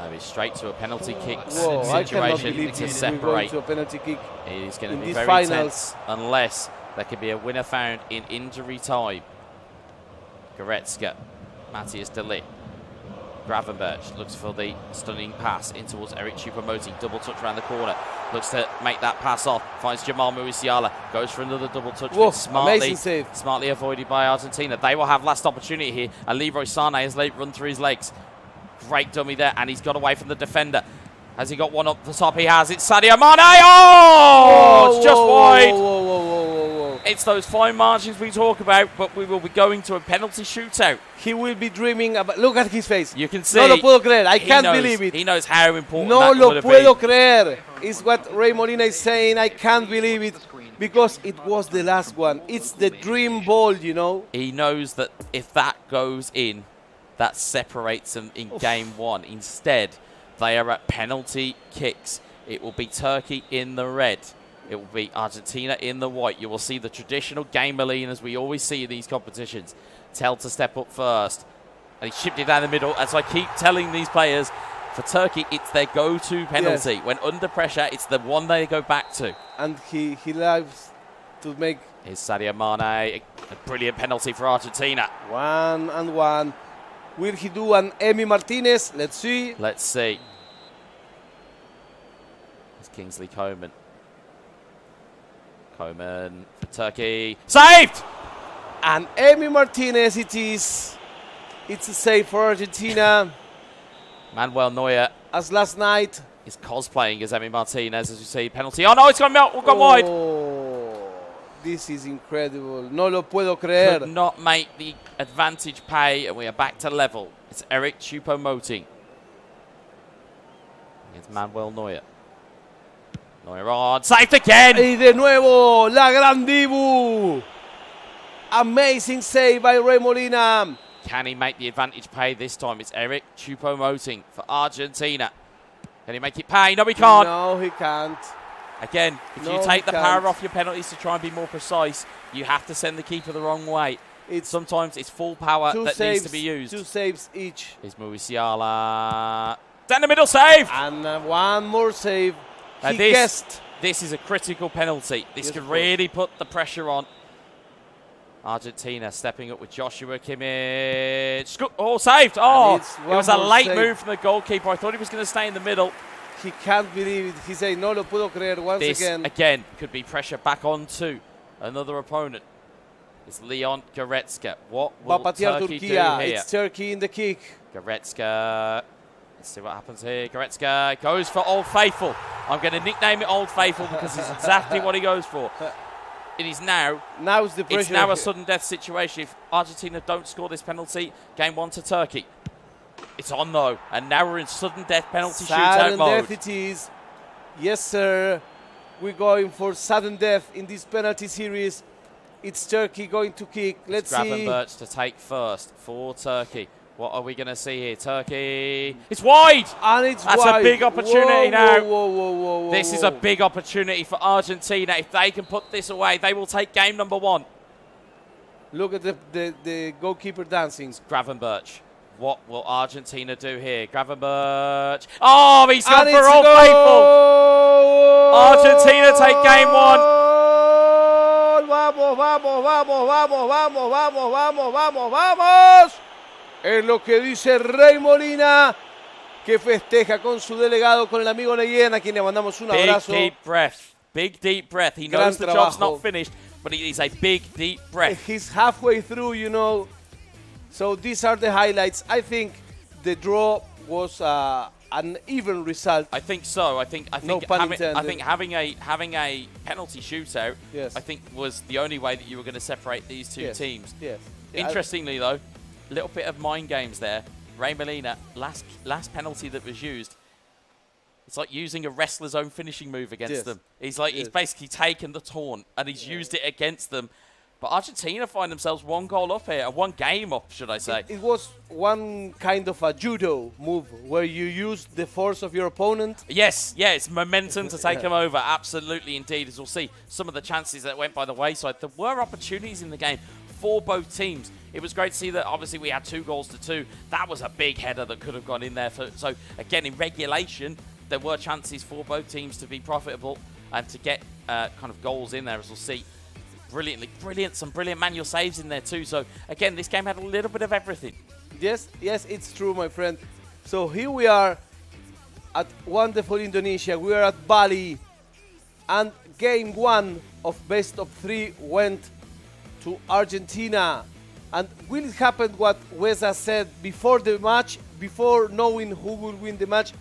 Maybe straight to a penalty kick Whoa, I cannot situation believe to this. We're going separate. to a penalty kick. It is going to in be these very finals. tense unless there could be a winner found in injury time. Goretzka, Matthias de Ligt. Gravenberch looks for the stunning pass in towards Eric Choupo-Moting. Double touch around the corner. Looks to make that pass off. Finds Jamal Musiala. Goes for another double touch. Whoa, Smartly, amazing save. smartly avoided by Argentina. They will have last opportunity here. And Leroy Sané has late run through his legs. Great dummy there, and he's got away from the defender. Has he got one up the top? He has. It's Sadio Mane. Oh, it's just wide. Whoa. It's those fine margins we talk about, but we will be going to a penalty shootout. He will be dreaming about. Look at his face. You can see. No lo puedo creer. I he can't knows, believe it. He knows how important No that lo would have puedo been. creer. Is what Ray Molina is saying. I can't believe it because it was the last one. It's the dream ball, you know. He knows that if that goes in, that separates them in game one. Instead, they are at penalty kicks. It will be Turkey in the red. It will be Argentina in the white. You will see the traditional game Berlin as we always see in these competitions. Tell to step up first. And he chipped it down the middle. As I keep telling these players, for Turkey, it's their go-to penalty. Yes. When under pressure, it's the one they go back to. And he loves to make. Here's Sadio Mane. A brilliant penalty for Argentina. 1-1. Will he do an Emi Martinez? Let's see. Let's see. It's Kingsley Coman. Coman for Turkey. Saved! And Emi Martinez it is. It's a save for Argentina. Manuel Neuer As last night. is cosplaying as Emi Martinez, as you see. Penalty. Oh no, it's gone wide. This is incredible. No lo puedo creer. Could not make the advantage pay, and we are back to level. It's Eric Choupo-Moting against Manuel Neuer. Neuer on. Saved again! Y de nuevo, la gran Dibu. Amazing save by Ray Molina. Can he make the advantage pay this time? It's Eric Choupo-Moting for Argentina. Can he make it pay? No, he can't. No, he can't. Again, if No, you take the he power can't. off your penalties to try and be more precise, you have to send the keeper the wrong way. Sometimes it's full power that needs to be used. 2 saves each. Here's Musiala. Down the middle, save! And one more save. Now He guessed. this is a critical penalty. This Yes, could of course. really put the pressure on. Argentina stepping up with Joshua Kimmich. Oh, saved! Oh, it's it one was a more late save. move from the goalkeeper. I thought he was going to stay in the middle. He can't believe it. He said, no lo puedo creer once This, again. could be pressure back onto another opponent. It's Leon Goretzka. What Va will a patear Turkey do Turquía. here? It's Turkey in the kick. Goretzka. Let's see what happens here. Goretzka goes for Old Faithful. I'm going to nickname it Old Faithful because it's exactly what he goes for. It is now. Now's the pressure. It's now a sudden death situation. If Argentina don't score this penalty, game 1 to Turkey. It's on though, and now we're in sudden death penalty shootout Sudden mode. death it is. Yes, sir. We're going for sudden death in this penalty series. It's Turkey going to kick. Let's see. Gravenberch to take first for Turkey. What are we going to see here? Turkey. It's wide! And it's That's wide. a big opportunity now. Whoa, This is a big opportunity for Argentina. If they can put this away, they will take game number 1. Look at the goalkeeper dancing. Gravenberch. What will Argentina do here? Gravenberch. Oh, he's gone And for it's Old goal! Faithful. Argentina take game 1. Vamos. Es lo que dice Rey Molina, que festeja con su delegado, con el amigo Neyen, a quien le mandamos un abrazo. Big deep breath. Big deep breath. He Gran knows the job's trabajo. not finished, but it is a big deep breath. He's halfway through, you know. So these are the highlights. I think the draw was a an even result. I think so. I think No pun intended. having a penalty shootout, Yes. I think was the only way that you were going to separate these two Yes. teams. Yes. Yeah, Interestingly, though, a little bit of mind games there. Ray Molina, last penalty that was used. It's like using a wrestler's own finishing move against Yes. them. He's basically taken the taunt and he's used it against them. But Argentina find themselves 1 goal up here, 1 game up, should I say. It was one kind of a judo move where you use the force of your opponent. Yes, yeah, it's momentum to take them over. Absolutely, indeed. As we'll see, some of the chances that went by the wayside. There were opportunities in the game for both teams. It was great to see that, obviously, we had 2 goals to 2. That was a big header that could have gone in there. So, again, in regulation, there were chances for both teams to be profitable and to get kind of goals in there, as we'll see. Some brilliant manual saves in there too. So again, this game had a little bit of everything. Yes, it's true, my friend. So here we are at wonderful Indonesia. We are at Bali, and game 1 of best of 3 went to Argentina. And will it happen what Weza said before the match, before knowing who will win the match?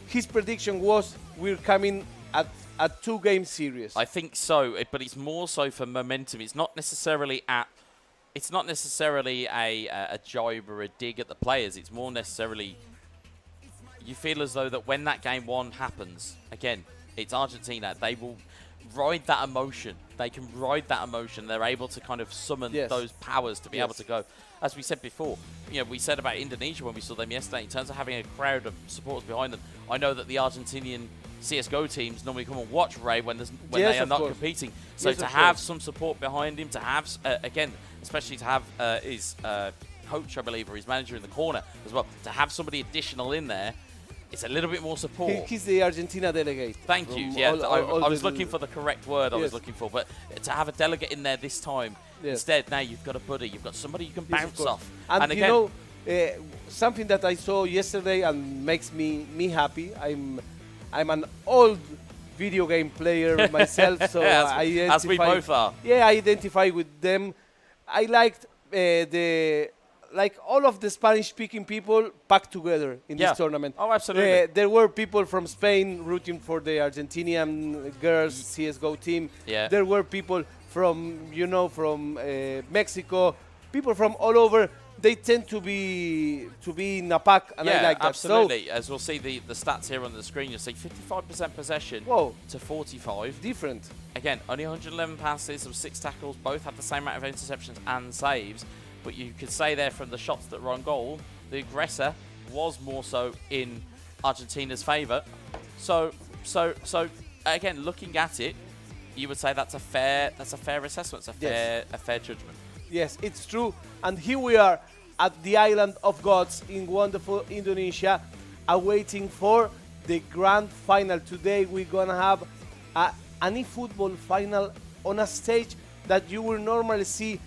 His prediction was we're coming at a 2-game series. I think so, but it's more so for momentum. It's not necessarily a jibe or a dig at the players. It's more necessarily you feel as though that when that game 1 happens, again, it's Argentina. They will ride that emotion. They can ride that emotion. They're able to kind of summon those powers to be able to go. As we said before, we said about Indonesia when we saw them yesterday, in terms of having a crowd of supporters behind them. I know that the Argentinian CSGO teams normally come and watch Ray when they are not competing. So to have some support behind him, to have, again, especially to have his coach, I believe, or his manager in the corner as well, to have somebody additional in there, it's a little bit more support. He's the Argentina delegate. Thank you. Yeah, I was looking for the correct word I was looking for, but to have a delegate in there this time, instead, now you've got a buddy, you've got somebody you can bounce off. And again, you know, something that I saw yesterday and makes me happy. I'm an old video game player myself, so as we both are. Yeah, I identify with them. I liked all of the Spanish-speaking people packed together in this tournament. Oh, absolutely. There were people from Spain rooting for the Argentinian girls CSGO team. Yeah. There were people from Mexico, people from all over. They tend to be in a pack, and I like that. Absolutely. So, as we'll see the stats here on the screen, you'll see 55% possession to 45. Different. Again, only 111 passes, there were 6 tackles, both had the same amount of interceptions and saves. But you could say there from the shots that were on goal, the aggressor was more so in Argentina's favour. So again, looking at it, you would say that's a fair assessment, it's a fair judgment. Yes, it's true. And here we are at the Island of Gods in wonderful Indonesia, awaiting for the grand final. Today we're gonna have an eFootball final on a stage that you will normally see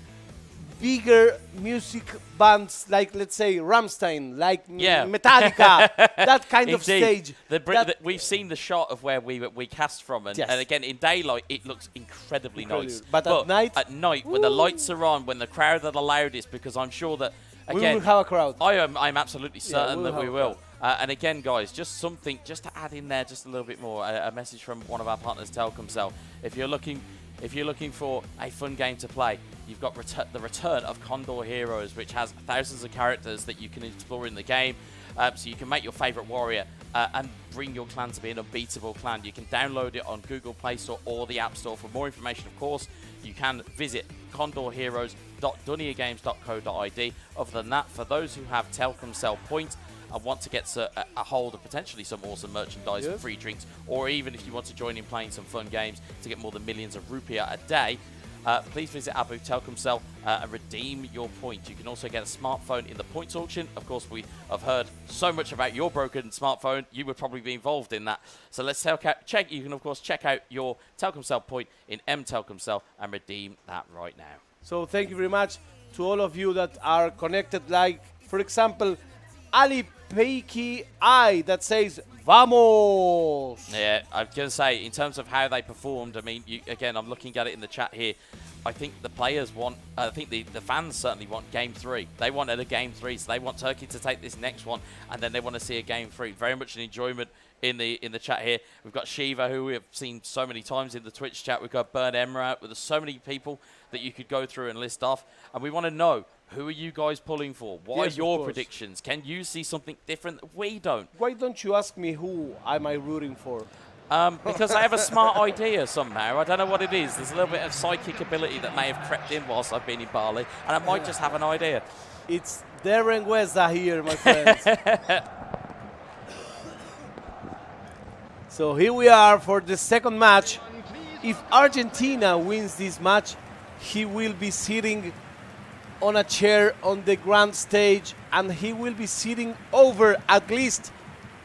bigger music bands like, let's say, Rammstein, like Metallica, that kind of stage. We've seen the shot of where we cast from, and again, in daylight, it looks incredibly nice. But at night, when the lights are on, when the crowd are the loudest, because I'm sure that, again, we will have a crowd. I'm absolutely certain that we will. And again, guys, just to add in there just a little bit more, a message from one of our partners, Telkomsel. If you're looking for a fun game to play, you've got the return of Condor Heroes, which has thousands of characters that you can explore in the game. So you can make your favourite warrior and bring your clan to be an unbeatable clan. You can download it on Google Play Store or the App Store. For more information, of course, you can visit condorheroes.duniagames.co.id. Other than that, for those who have Telkomsel points and want to get a hold of potentially some awesome merchandise, free drinks, or even if you want to join in playing some fun games to get more than millions of rupiah a day, please visit our booth Telkomsel and redeem your points. You can also get a smartphone in the points auction. Of course, we have heard so much about your broken smartphone. You would probably be involved in that. So let's check. You can, of course, check out your Telkomsel point in Telkomsel and redeem that right now. So thank you very much to all of you that are connected. Like, for example, Ali Peiki I that says Vamos. Yeah, I'm going to say, in terms of how they performed, I mean, again, I'm looking at it in the chat here. I think the players want, I think the fans certainly want game 3. They wanted a game 3, so they want Turkey to take this next one, and then they want to see a game 3. Very much an enjoyment in the chat here. We've got Shiva, who we have seen so many times in the Twitch chat. We've got Burn Emrat. There's so many people that you could go through and list off, and we want to know, who are you guys pulling for? What Yes, are your of course. predictions? Can you see something different that we don't? Why don't you ask me who am I rooting for? Because I have a smart idea somehow. I don't know what it is. There's a little bit of psychic ability that may have crept in whilst I've been in Bali, and I might just have an idea. It's Darren Weza here, my friends. So here we are for the second match. If Argentina wins this match, he will be sitting on a chair on the grand stage, and he will be sitting over at least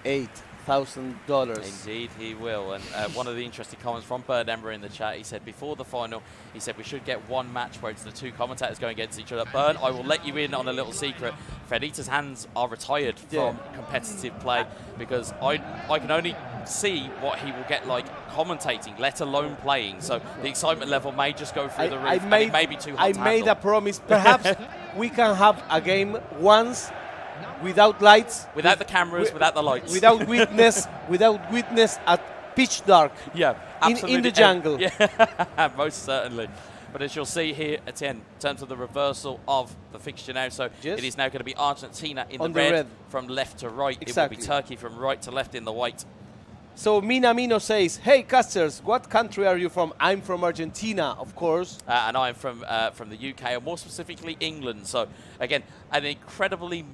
$8,000. Indeed, he will. And one of the interesting comments from Bird Ember in the chat, he said before the final, he said we should get one match where it's the two commentators going against each other. Burn, I will let you in on a little secret. Fredita's hands are retired from competitive play because I can only see what he will get like commentating, let alone playing. So the excitement level may just go through the roof. It may be too hot to I made handle. a promise. Perhaps we can have a game once without lights, without the cameras, without the lights, without witness, at pitch dark. Yeah, absolutely. In the jungle. Yeah, most certainly. But as you'll see here at the end, in terms of the reversal of the fixture now, so it is now going to be Argentina in the red from left to right. Exactly. It will be Turkey from right to left in the white. So Minamino says, "Hey casters, what country are you from?" I'm from Argentina, of course. And I'm from the UK, and more specifically England. So again, an incredibly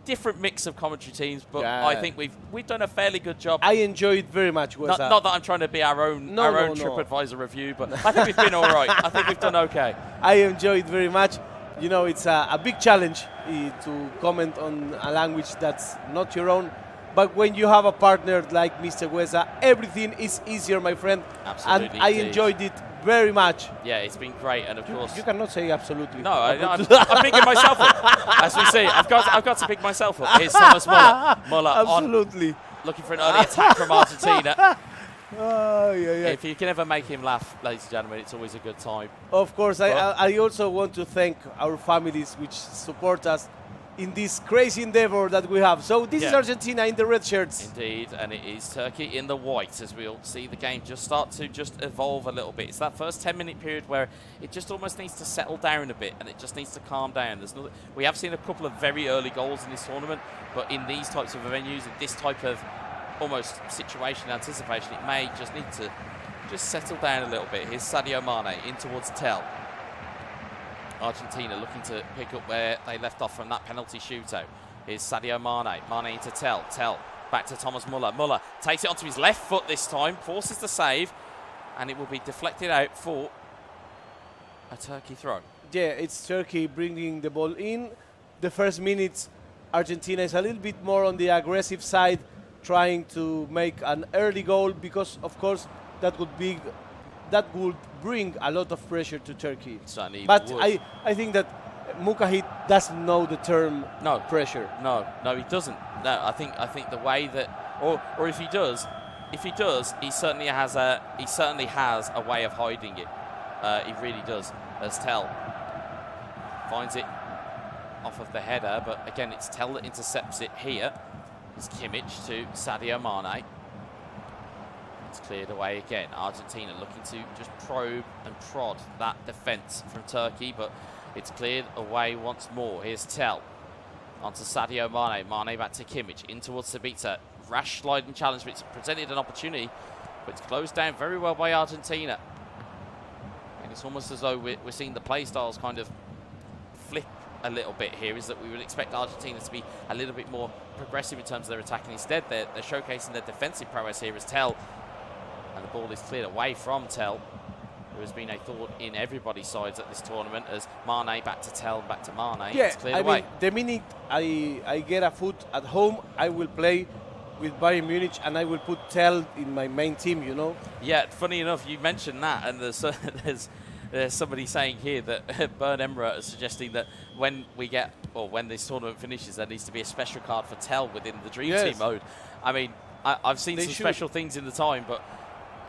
different mix of commentary teams, but I think we've done a fairly good job. I enjoy it very much. Not that I'm trying to be our own TripAdvisor review, but I think we've been all right. I think we've done okay. I enjoy it very much. You know, it's a big challenge to comment on a language that's not your own. But when you have a partner like Mr. Weza, everything is easier, my friend. Absolutely. And I enjoyed it very much. Yeah, it's been great, and of course you cannot say absolutely. No, I'm picking myself up. As we see, I've got to pick myself up. Here's Thomas Muller. Absolutely. Looking for an early attack from Argentina. Oh, yeah. If you can ever make him laugh, ladies and gentlemen, it's always a good time. Of course, I also want to thank our families which support us in this crazy endeavor that we have. So this is Argentina in the red shirts. Indeed, and it is Turkey in the white as we'll see the game just start to evolve a little bit. It's that first 10-minute period where it just almost needs to settle down a bit and it just needs to calm down. We have seen a couple of very early goals in this tournament, but in these types of venues, in this type of almost situation anticipation, it may just need to just settle down a little bit. Here's Sadio Mane in towards Tel. Argentina looking to pick up where they left off from that penalty shootout. Here's Sadio Mane. Mane into Tel. Tel back to Thomas Muller. Muller takes it onto his left foot this time, forces the save, and it will be deflected out for a Turkey throw. Yeah, it's Turkey bringing the ball in. The first minutes, Argentina is a little bit more on the aggressive side, trying to make an early goal because, of course, that would bring a lot of pressure to Turkey. Certainly but would. I think that Mukahit doesn't know the term pressure. No, he doesn't. No, I think the way that, or if he does, he certainly has a way of hiding it. He really does. As Tel finds it off of the header, but again, it's Tel that intercepts it here. It's Kimmich to Sadio Mane. It's cleared away again. Argentina looking to just probe and prod that defence from Turkey, but it's cleared away once more. Here's Tel onto Sadio Mane. Mane back to Kimmich, in towards Sabitzer. Rash sliding challenge, but it's presented an opportunity, but it's closed down very well by Argentina. And it's almost as though we're seeing the play styles kind of flip a little bit here, is that we would expect Argentina to be a little bit more progressive in terms of their attacking. Instead, they're showcasing their defensive prowess here as Tel. And the ball is cleared away from Tel. There has been a thought in everybody's sides at this tournament as Mane back to Tel, back to Mane. Yeah, it's cleared away. mean, the minute I get a foot at home, I will play with Bayern Munich and I will put Tel in my main team, you know? Yeah, funny enough, you mentioned that, and there's somebody saying here that Burn Emra is suggesting that when this tournament finishes, there needs to be a special card for Tel within the Dream Team mode. I mean, I've seen some special things in the time, but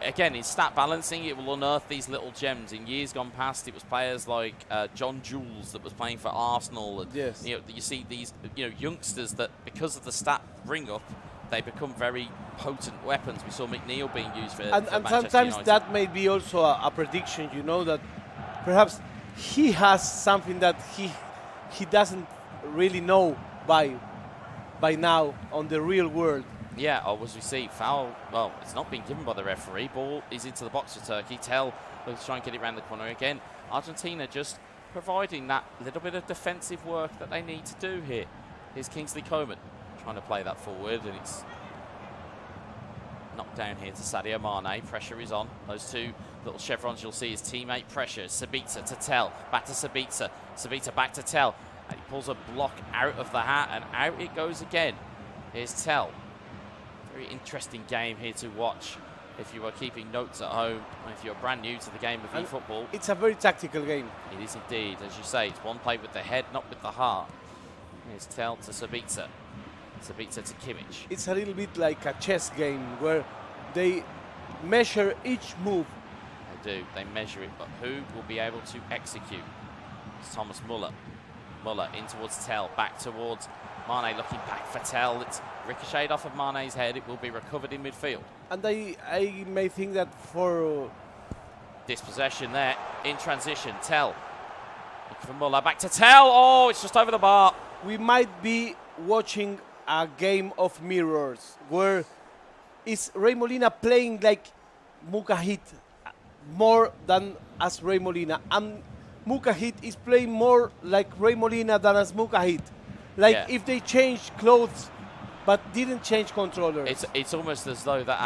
again, in stat balancing, it will unearth these little gems. In years gone past, it was players like John Jules that was playing for Arsenal. And, yes. You see these youngsters that, because of the stat ring up, they become very potent weapons. We saw McNeil being used for and Manchester sometimes United. that may be also a prediction, that perhaps he has something that he doesn't really know by now on the real world. Yeah, or as we see, foul, well, it's not being given by the referee. Ball is into the box for Turkey. Tell looks to try and get it around the corner again. Argentina just providing that little bit of defensive work that they need to do here. Here's Kingsley Coman trying to play that forward, and it's knocked down here to Sadio Mane. Pressure is on. Those two little chevrons you'll see is teammate pressure. Sabitzer to Tell. Back to Sabitzer. Sabitzer back to Tell. And he pulls a block out of the hat, and out it goes again. Here's Tell. Very interesting game here to watch if you are keeping notes at home, and if you're brand new to the game of eFootball. It's a very tactical game. It is indeed, as you say. It's one play with the head, not with the heart. Here's Tell to Sabitzer. Sabitzer to Kimmich. It's a little bit like a chess game where they measure each move. They do. They measure it, but who will be able to execute? It's Thomas Muller. Muller in towards Tell, back towards Mane, looking back for Tell. It's ricocheted off of Mane's head. It will be recovered in midfield. And I may think that for dispossession there in transition. Tell looking for Muller, back to Tell. Oh, it's just over the bar. We might be watching a game of mirrors where is Ray Molina playing like Mukahit more than as Ray Molina, and Mukahit is playing more like Ray Molina than as Mukahit. Like if they changed clothes but didn't change controllers. It's almost as though that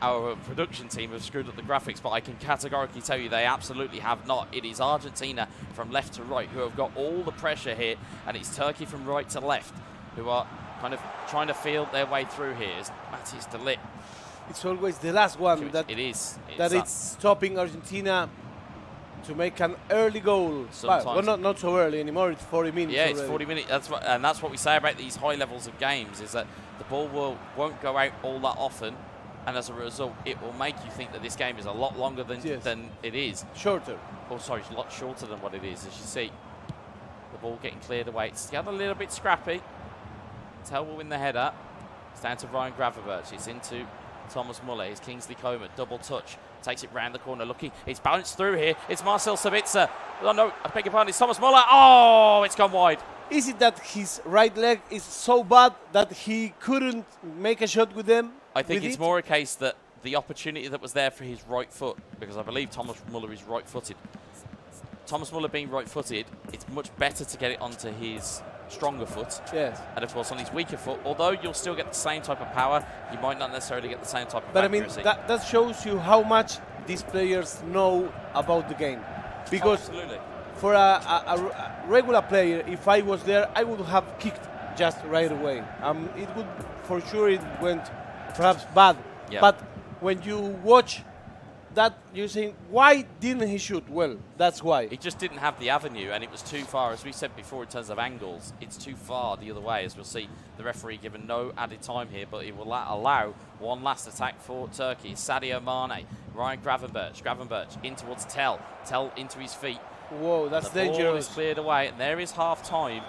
our production team have screwed up the graphics, but I can categorically tell you they absolutely have not. It is Argentina from left to right who have got all the pressure here, and it's Turkey from right to left who are kind of trying to feel their way through here. It's Matthias de Ligt. It's always the last one that it's stopping Argentina to make an early goal. Well, not so early anymore. It's 40 minutes. Yeah, already. It's 40 minutes. That's what we say about these high levels of games, is that the ball won't go out all that often, and as a result, it will make you think that this game is a lot longer than it is. Shorter. Oh, sorry, it's a lot shorter than what it is. As you see, the ball getting cleared away. It's got a little bit scrappy. Tell will win the header. It's down to Ryan Gravenberch. It's into Thomas Muller. It's Kingsley Coman. Double touch. Takes it round the corner. Looking. It's bounced through here. It's Marcel Sabitzer. Oh, no. I beg your pardon. It's Thomas Muller. Oh, it's gone wide. Is it that his right leg is so bad that he couldn't make a shot with them? I think it's more a case that the opportunity that was there for his right foot, because I believe Thomas Muller is right-footed. Thomas Muller being right-footed, it's much better to get it onto his stronger foot. Yes. And of course on his weaker foot, although you'll still get the same type of power, you might not necessarily get the same type of accuracy. I mean, that shows you how much these players know about the game. Because for a regular player, if I was there, I would have kicked just right away. It would, for sure, it went perhaps bad. Yeah. But when you watch that, you think, why didn't he shoot? Well, that's why. He just didn't have the avenue, and it was too far. As we said before, in terms of angles, it's too far the other way. As we'll see, the referee given no added time here, but he will allow one last attack for Turkey. Sadio Mane, Ryan Gravenberch. Gravenberch in towards Tell. Tell into his feet. Whoa, that's dangerous. The ball is dangerous. cleared away, and there is half time.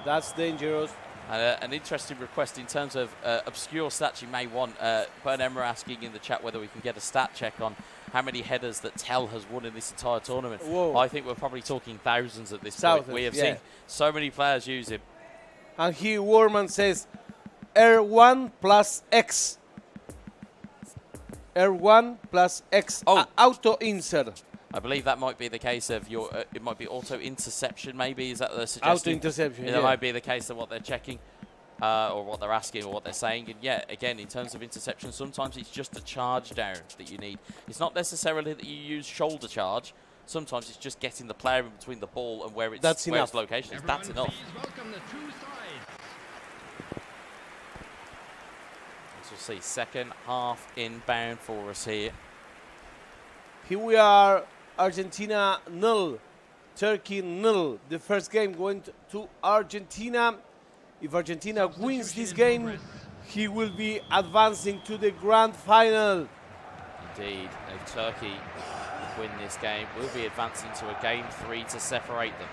That's dangerous. An interesting request in terms of obscure stats you may want. Bern Emmer asking in the chat whether we can get a stat check on how many headers that Tell has won in this entire tournament. Whoa. I think we're probably talking thousands at this point. We have seen so many players use him. And here Warman says R1 plus X. R1 plus X. Auto insert. I believe that might be the case of your. It might be auto interception. Maybe is that the suggestion? Auto interception. That might be the case of what they're checking, or what they're asking, or what they're saying. And yeah, again, in terms of interception, sometimes it's just a charge down that you need. It's not necessarily that you use shoulder charge. Sometimes it's just getting the player in between the ball and where its location is. That's enough. As you'll see, second half inbound for us here. Here we are. Argentina 0, Turkey 0. The first game going to Argentina. If Argentina wins this game, he will be advancing to the grand final. Indeed. If Turkey win this game, we'll be advancing to a game 3 to separate them.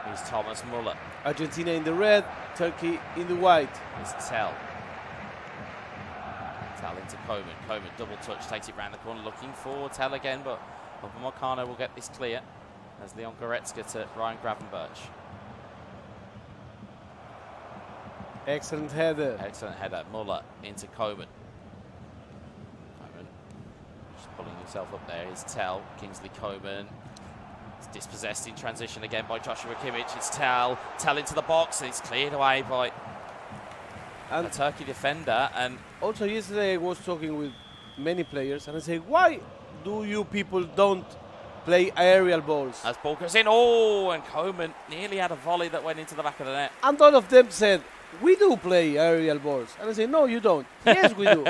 Here's Thomas Muller. Argentina in the red, Turkey in the white. It's Tell. Tell into Coman. Coman double touch, takes it round the corner, looking for Tell again, but Upamecano will get this clear as Leon Goretzka to Ryan Gravenberch. Excellent header. Excellent header. Muller into Coman. Coman just pulling himself up there. Is Tell. Kingsley Coman. It's dispossessed in transition again by Joshua Kimmich. It's Tell. Tell into the box, and it's cleared away by a Turkey defender. And also yesterday I was talking with many players, and I say, why do you people don't play aerial balls? as ball goes in, oh, and Coman nearly had a volley that went into the back of the net. And all of them said, we do play aerial balls. And I say, no, you don't. Yes, we do.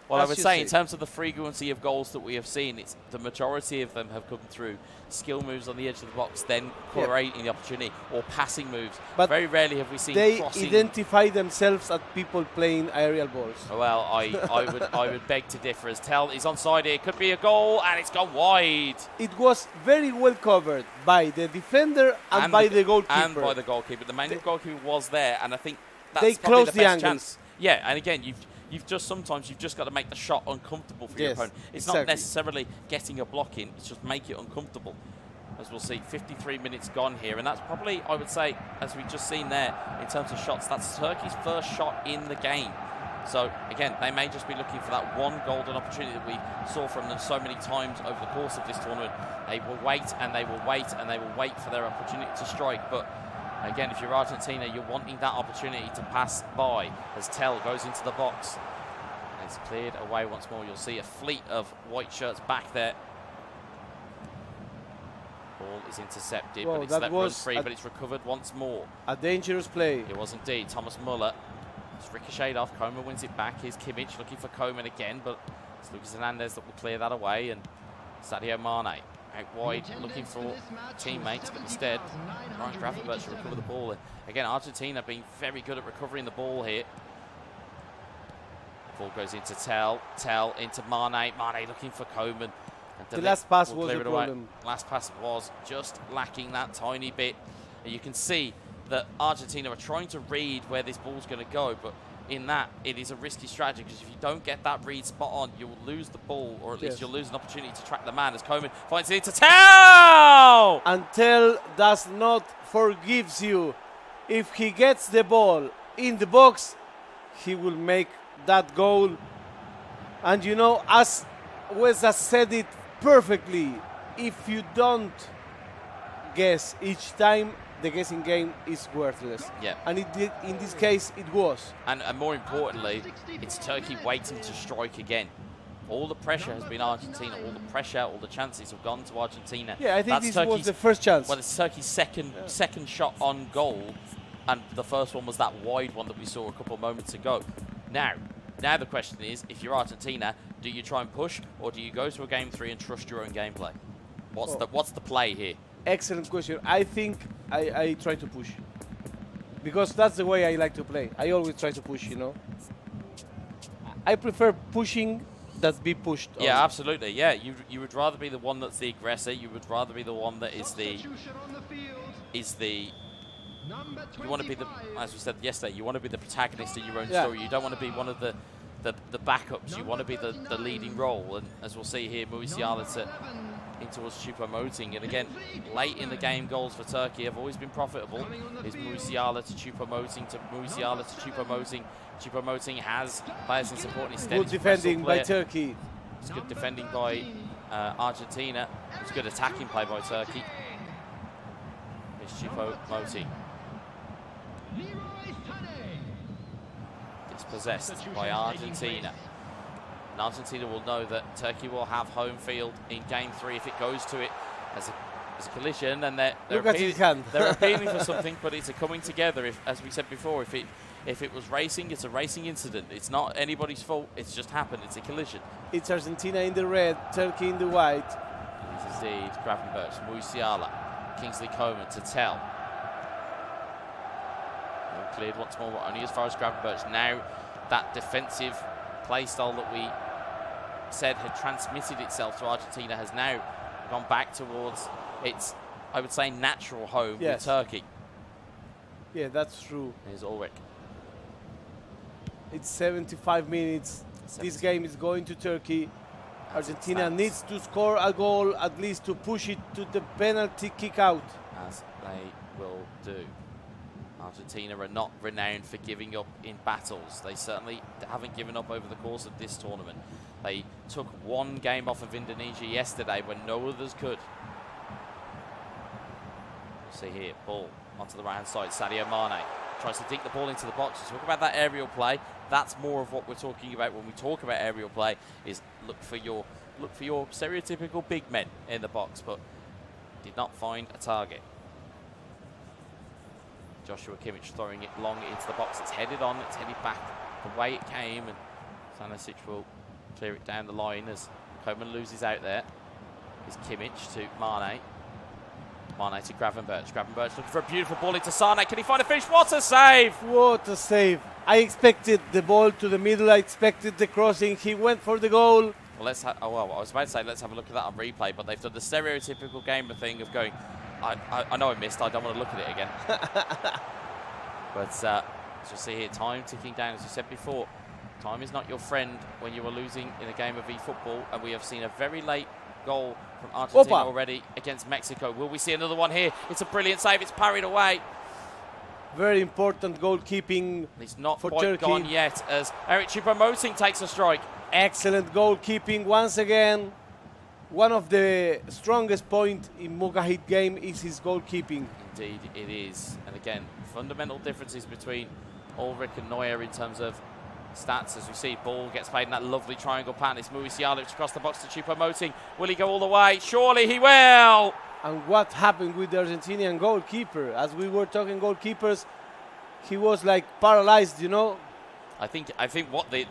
Well, I As would you say, say. in terms of the frequency of goals that we have seen, it's the majority of them have come through skill moves on the edge of the box, then creating the opportunity, or passing moves. But very rarely have we seen they crossing. identify themselves as people playing aerial balls. Well, I would beg to differ. As Tell is onside here, could be a goal, and it's gone wide. It was very well covered by the defender and by the goalkeeper. And by the goalkeeper. The main goalkeeper was there, and I think that's They probably closed the the best angles. chance. Yeah, and again, sometimes you've just got to make the shot uncomfortable for your Yes, opponent. It's exactly. not necessarily getting a block in, it's just make it uncomfortable. As we'll see, 53 minutes gone here, and that's probably, I would say, as we've just seen there, in terms of shots, that's Turkey's first shot in the game. So, again, they may just be looking for that one golden opportunity that we saw from them so many times over the course of this tournament. They will wait, and they will wait, and they will wait for their opportunity to strike. But, again, if you're Argentina, you're wanting that opportunity to pass by as Tell goes into the box. And it's cleared away once more. You'll see a fleet of white shirts back there. Ball is intercepted, Well, but it's that let run was free, but it's recovered once more. A dangerous play. It was indeed. Thomas Muller. It's ricocheted off. Coman wins it back. Here's Kimmich looking for Coman again, but it's Lucas Hernandez that will clear that away. And Sadio Mane out wide looking for teammates, but instead Ryan Gravenberch will recover the ball. And again, Argentina being very good at recovering the ball here. Ball goes into Tell. Tell into Mane. Mane looking for Coman. The last pass was the away. problem. Last pass was just lacking that tiny bit. And you can see that Argentina are trying to read where this ball's going to go, but in that, it is a risky strategy, because if you don't get that read spot on, you will lose the ball, or at least you'll lose an opportunity to track the man as Coman finds it into Tell! And Tell does not forgives you. If he gets the ball in the box, he will make that goal. And you know, as Wes has said it perfectly, if you don't guess each time, the guessing game is worthless. Yeah. And it did, in this case, it was. And more importantly, it's Turkey waiting to strike again. All the pressure has been Argentina. All the pressure, all the chances have gone to Argentina. Yeah, I think That's this Turkey's, was the first chance. Well, it's Turkey's second shot on goal, and the first one was that wide one that we saw a couple of moments ago. Now the question is, if you're Argentina, do you try and push, or do you go to a game 3 and trust your own gameplay? What's the play here? Excellent question. I think I try to push, because that's the way I like to play. I always try to push, you know. I prefer pushing than be pushed. Yeah, on. absolutely. Yeah, you would rather be the one that's the aggressor. You would rather be the one that is the you want to be the, as we said yesterday, you want to be the protagonist in your own story. You don't want to be one of the backups. You want to be the leading role. And as we'll see here, Musiala in towards Choupo-Moting. And again, late in the game goals for Turkey have always been profitable. Is Musiala to Choupo-Moting to Musiala to Choupo-Moting. Choupo-Moting has players in support instead. Good defending by Turkey. It's good defending by Argentina. It's good attacking play by Turkey. It's Choupo-Moting. Dispossessed by Argentina. And Argentina will know that Turkey will have home field in game 3 if it goes to it as a collision, and they're appealing for something, but it's a coming together. As we said before, if it was racing, it's a racing incident. It's not anybody's fault. It's just happened. It's a collision. It's Argentina in the red, Turkey in the white. It's indeed Gravenberch, Musiala, Kingsley Coman to Tell. Cleared once more, only as far as Gravenberch. Now that defensive play style that we said had transmitted itself to Argentina has now gone back towards its, I would say, natural home with Turkey. Yeah, that's true. Here's Ulrich. It's 75 minutes. This game is going to Turkey. Argentina needs to score a goal, at least to push it to the penalty kick out. As they will do. Argentina are not renowned for giving up in battles. They certainly haven't given up over the course of this tournament. They took one game off of Indonesia yesterday when no others could. See here, ball onto the right-hand side. Sadio Mane tries to dink the ball into the box. We talk about that aerial play. That's more of what we're talking about when we talk about aerial play. Is look for your stereotypical big men in the box, but did not find a target. Joshua Kimmich throwing it long into the box. It's headed on. It's headed back the way it came, and Stanisic will clear it down the line as Koeman loses out there. Is Kimmich to Mane. Mane to Gravenberch. Gravenberch looking for a beautiful ball into Sane. Can he find a finish? What a save! What a save. I expected the ball to the middle. I expected the crossing. He went for the goal. Well, I was about to say let's have a look at that on replay, but they've done the stereotypical gamer thing of going, I know I missed, I don't want to look at it again. But as you see here, time ticking down. As you said before, time is not your friend when you are losing in a game of eFootball, and we have seen a very late goal from Argentina already against Mexico. Will we see another one here? It's a brilliant save. It's parried away. Very important goalkeeping. It's not for quite Turkey. gone yet as Eric Choupo-Moting takes a strike. Excellent goalkeeping once again. One of the strongest points in Mukahit game is his goalkeeping. Indeed, it is. And again, fundamental differences between Ulrich and Neuer in terms of stats. As we see, ball gets played in that lovely triangle pattern. It's Musiala across the box to Choupo-Moting. Will he go all the way? Surely he will! And what happened with the Argentinian goalkeeper? As we were talking goalkeepers, he was like paralyzed, you know? I think what the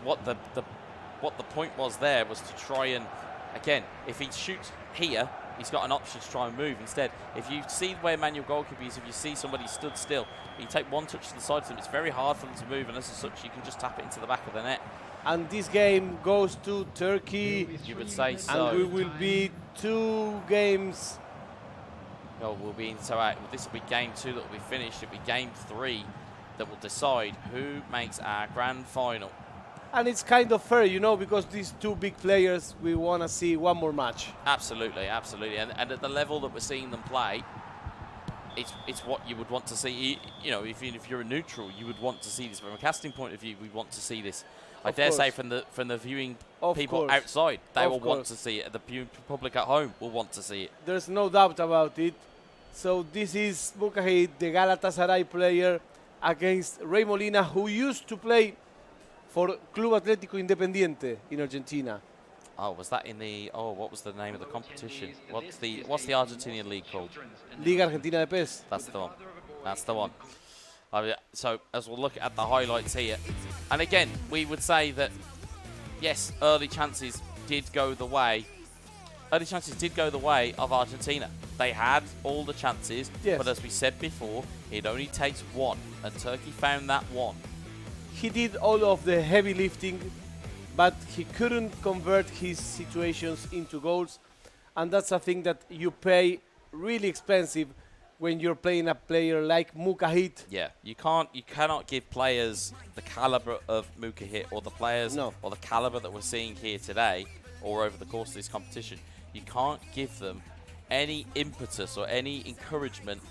point was there was to try and, again, if he shoots here, he's got an option to try and move. Instead, if you see where manual goalkeeper is, if you see somebody stood still, you take one touch to the side of them, it's very hard for them to move, and as such, you can just tap it into the back of the net. And this game goes to Turkey. You would say so. And we will be 2 games. Oh, this will be game 2 that will be finished. It'll be game 3 that will decide who makes our grand final. And it's kind of fair, you know, because these 2 big players, we want to see one more match. Absolutely, absolutely. And at the level that we're seeing them play, it's what you would want to see. You know, if you're a neutral, you would want to see this. From a casting point of view, we want to see this. I dare say from the viewing people outside, they will want to see it. The viewing public at home will want to see it. There's no doubt about it. So this is Mukahit, the Galatasaray player, against Rey Molina, who used to play for Club Atlético Independiente in Argentina. Oh, was that in the? Oh, what was the name of the competition? What's the Argentinian league called? Liga Argentina de PES. That's the one. That's the one. So as we'll look at the highlights here, and again, we would say that yes, early chances did go the way. Early chances did go the way of Argentina. They had all the chances, but as we said before, it only takes one, and Turkey found that one. He did all of the heavy lifting, but he couldn't convert his situations into goals, and that's a thing that you pay really expensive when you're playing a player like Mukahit. Yeah, you cannot give players the caliber of Mukahit or the players or the caliber that we're seeing here today or over the course of this competition. You can't give them any impetus or any encouragement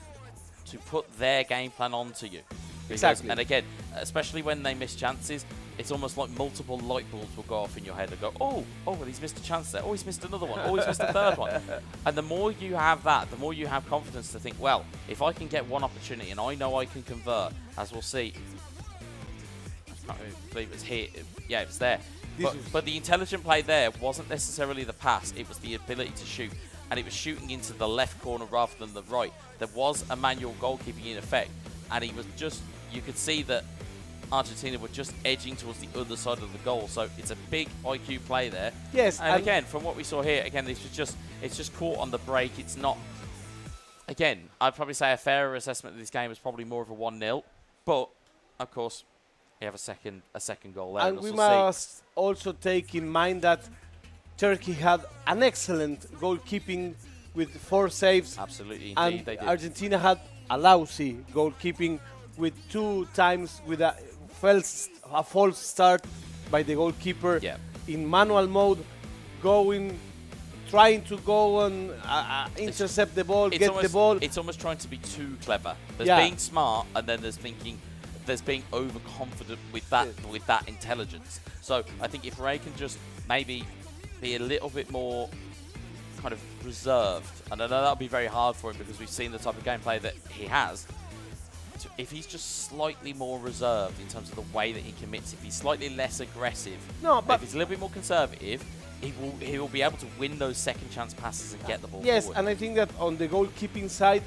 to put their game plan onto you. Exactly. And again, especially when they miss chances, it's almost like multiple light bulbs will go off in your head and go, oh, well, he's missed a chance there. Oh, he's missed another one. Oh, he's missed a third one. And the more you have that, the more you have confidence to think, well, if I can get one opportunity and I know I can convert, as we'll see. I can't believe it's here. Yeah, it was there. But the intelligent play there wasn't necessarily the pass. It was the ability to shoot. And it was shooting into the left corner rather than the right. There was a manual goalkeeping in effect. And he was just, you could see that Argentina were just edging towards the other side of the goal. So it's a big IQ play there. Yes. And again, from what we saw here, again, it's just caught on the break. It's not, again, I'd probably say a fairer assessment of this game is probably more of a 1-0. But, of course, you have a second goal there. And we must also take in mind that Turkey had an excellent goalkeeping with 4 saves. Absolutely, and indeed, they did. Argentina had a lousy goalkeeping with 2 times with a false start by the goalkeeper in manual mode, trying to go and intercept the ball, get the ball. It's almost trying to be too clever. There's being smart, and then there's being overconfident with that intelligence. So I think if Ray can just maybe be a little bit more kind of reserved, and I know that'll be very hard for him because we've seen the type of gameplay that he has. So if he's just slightly more reserved in terms of the way that he commits, if he's slightly less aggressive, if he's a little bit more conservative, he will be able to win those second chance passes and get the ball Yes, forward. and I think that on the goalkeeping side,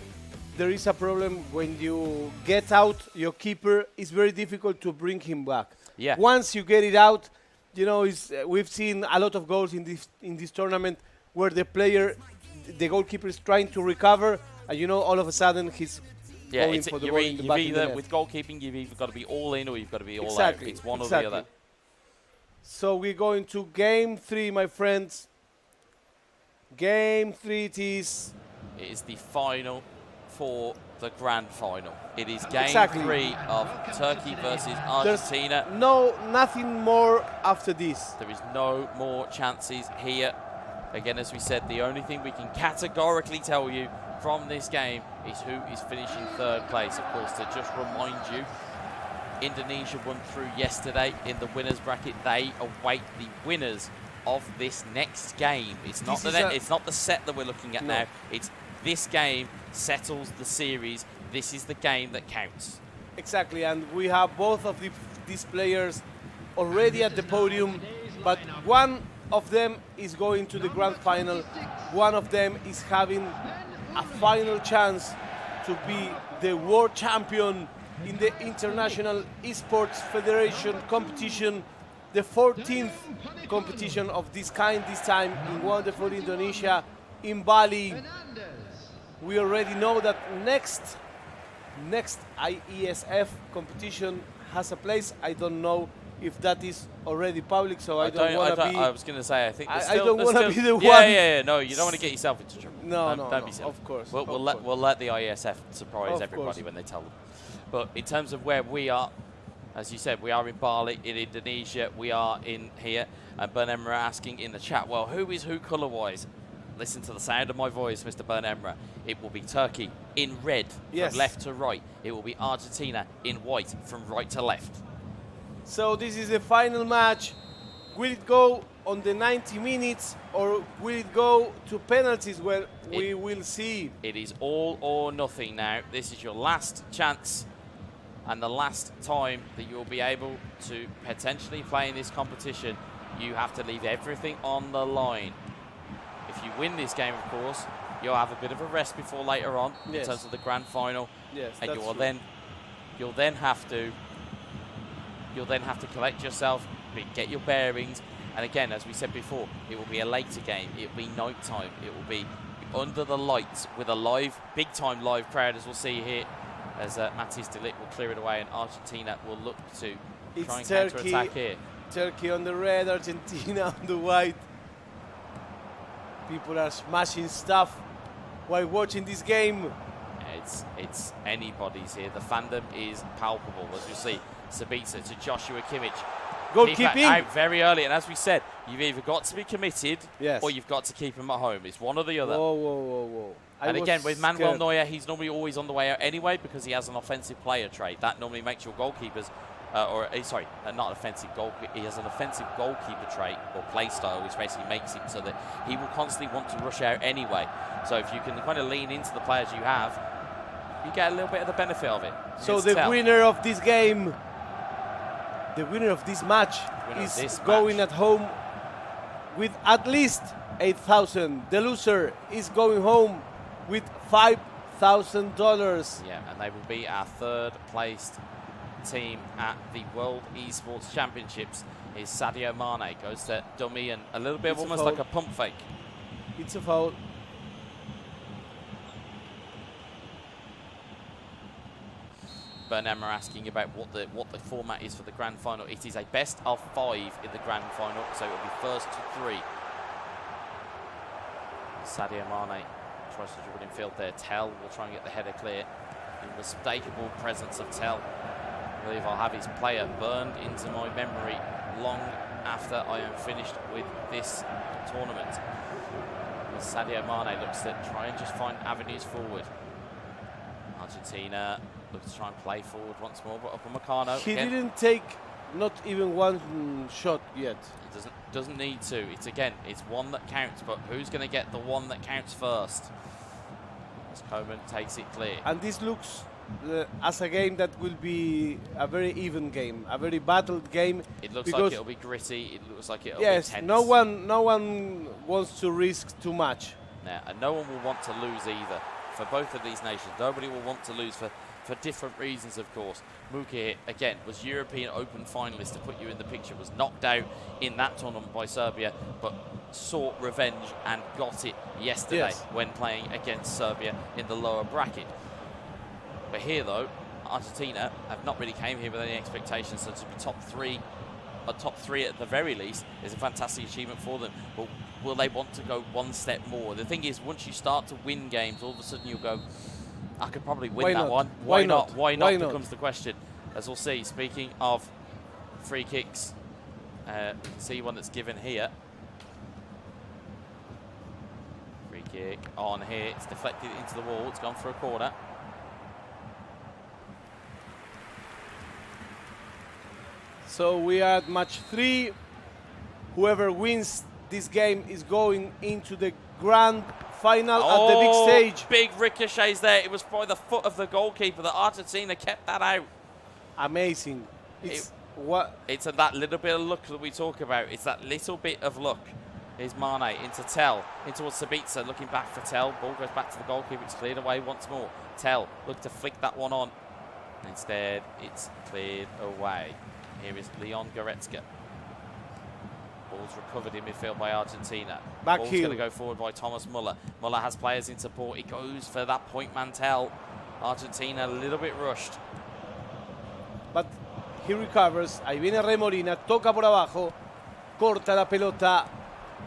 there is a problem when you get out your keeper. It's very difficult to bring him back. Yeah. Once you get it out, you know, we've seen a lot of goals in this tournament where the goalkeeper is trying to recover, and you know, all of a sudden he's going for the ball in the back of the net. With goalkeeping, you've either got to be all in or you've got to be all out. It's one or the other. So we're going to game 3, my friends. Game 3 it is. It is the final for the grand final. It is game 3 of Turkey versus Argentina. There's nothing more after this. There is no more chances here. Again, as we said, the only thing we can categorically tell you from this game is who is finishing 3rd place. Of course, to just remind you, Indonesia won through yesterday in the winners bracket. They await the winners of this next game. It's not the set that we're looking at now. It's this game settles the series. This is the game that counts. Exactly, and we have both of these players already at the podium, but one of them is going to the grand final. One of them is having a final chance to be the world champion in the International Esports Federation competition, the 14th competition of this kind, this time in wonderful Indonesia, in Bali. We already know that next IESF competition has a place. I don't know if that is already public, so I don't want to be... I was going to say, I think I don't want to be the one... Yeah, no, you don't want to get yourself into trouble. Don't be silly. Of course. We'll let the IESF surprise everybody when they tell them. But in terms of where we are, as you said, we are in Bali, in Indonesia. We are in here. And Ben Emra asking in the chat, well, who is who colour-wise? Listen to the sound of my voice, Mr. Ben Emra. It will be Turkey in red from left to right. It will be Argentina in white from right to left. So this is the final match. Will it go on the 90 minutes or will it go to penalties? Well, we will see. It is all or nothing now. This is your last chance and the last time that you'll be able to potentially play in this competition. You have to leave everything on the line. If you win this game, of course, you'll have a bit of a rest before later on in terms of the grand final. Yes, and that's you'll then have to collect yourself, get your bearings. And again, as we said before, it will be a later game. It will be night time. It will be under the lights with a big time live crowd, as we'll see here, as Matthijs de Ligt will clear it away and Argentina will look to try and counter-attack here. Turkey on the red, Argentina on the white. People are smashing stuff while watching this game. It's anybody's here. The fandom is palpable, as we see. Sabitzer to Joshua Kimmich. Goalkeeping out very early, and as we said, you've either got to be committed or you've got to keep him at home. It's one or the other. Whoa. And again, with Manuel Neuer, he's normally always on the way out anyway because he has an offensive player trait. That normally makes your goalkeepers, not offensive goalkeeper. He has an offensive goalkeeper trait or play style, which basically makes him so that he will constantly want to rush out anyway. So if you can kind of lean into the players you have, you get a little bit of the benefit of it. So the winner of this game, the winner of this match is going at home with at least 8,000. The loser is going home with $5,000. Yeah, and they will be our 3rd placed team at the World Esports Championships. Is Sadio Mane, goes to dummy and a little bit of almost like a pump fake. It's a foul. Bernam are asking about what the format is for the grand final. It is a best of 5 in the grand final, so it will be first to 3. Sadio Mane tries to dribble in field there. Tell will try and get the header clear. The unmistakable presence of Tell. I believe I'll have his player burned into my memory long after I am finished with this tournament. As Sadio Mane looks to try and just find avenues forward. Argentina looks to try and play forward once more, but Upamecano. He again, didn't take not even one shot yet. He doesn't need to. It's one that counts, but who's going to get the one that counts first? As Coman takes it clear. And this looks as a game that will be a very even game, a very battled game. It looks like it'll be gritty. It looks like it'll be yes, tense. no one wants to risk too much. Yeah, and no one will want to lose either. For both of these nations, nobody will want to lose for different reasons, of course. Mukic, again, was European Open finalist to put you in the picture, was knocked out in that tournament by Serbia, but sought revenge and got it yesterday when playing against Serbia in the lower bracket. But here, though, Argentina have not really came here with any expectations, so to be top three at the very least is a fantastic achievement for them. But will they want to go one step more? The thing is, once you start to win games, all of a sudden you'll go, I could probably win that one. Why not? Why not becomes the question, as we'll see. Speaking of free kicks, we can see one that's given here. Free kick on here. It's deflected into the wall. It's gone for a corner. So we are at match 3. Whoever wins this game is going into the grand final at the big stage. Big ricochets there. It was by the foot of the goalkeeper that Argentina kept that out. Amazing. It's that little bit of luck that we talk about. It's that little bit of luck. Here's Mane into Tell, in towards Sabitzer, looking back for Tell. Ball goes back to the goalkeeper. It's cleared away once more. Tell looked to flick that one on. Instead, it's cleared away. Here is Leon Goretzka. Ball's recovered in midfield by Argentina. Ball's going to go forward by Thomas Muller. Muller has players in support. He goes for that point man Tell. Argentina a little bit rushed. But he recovers. Ahí viene Remolina, toca por abajo, corta la pelota.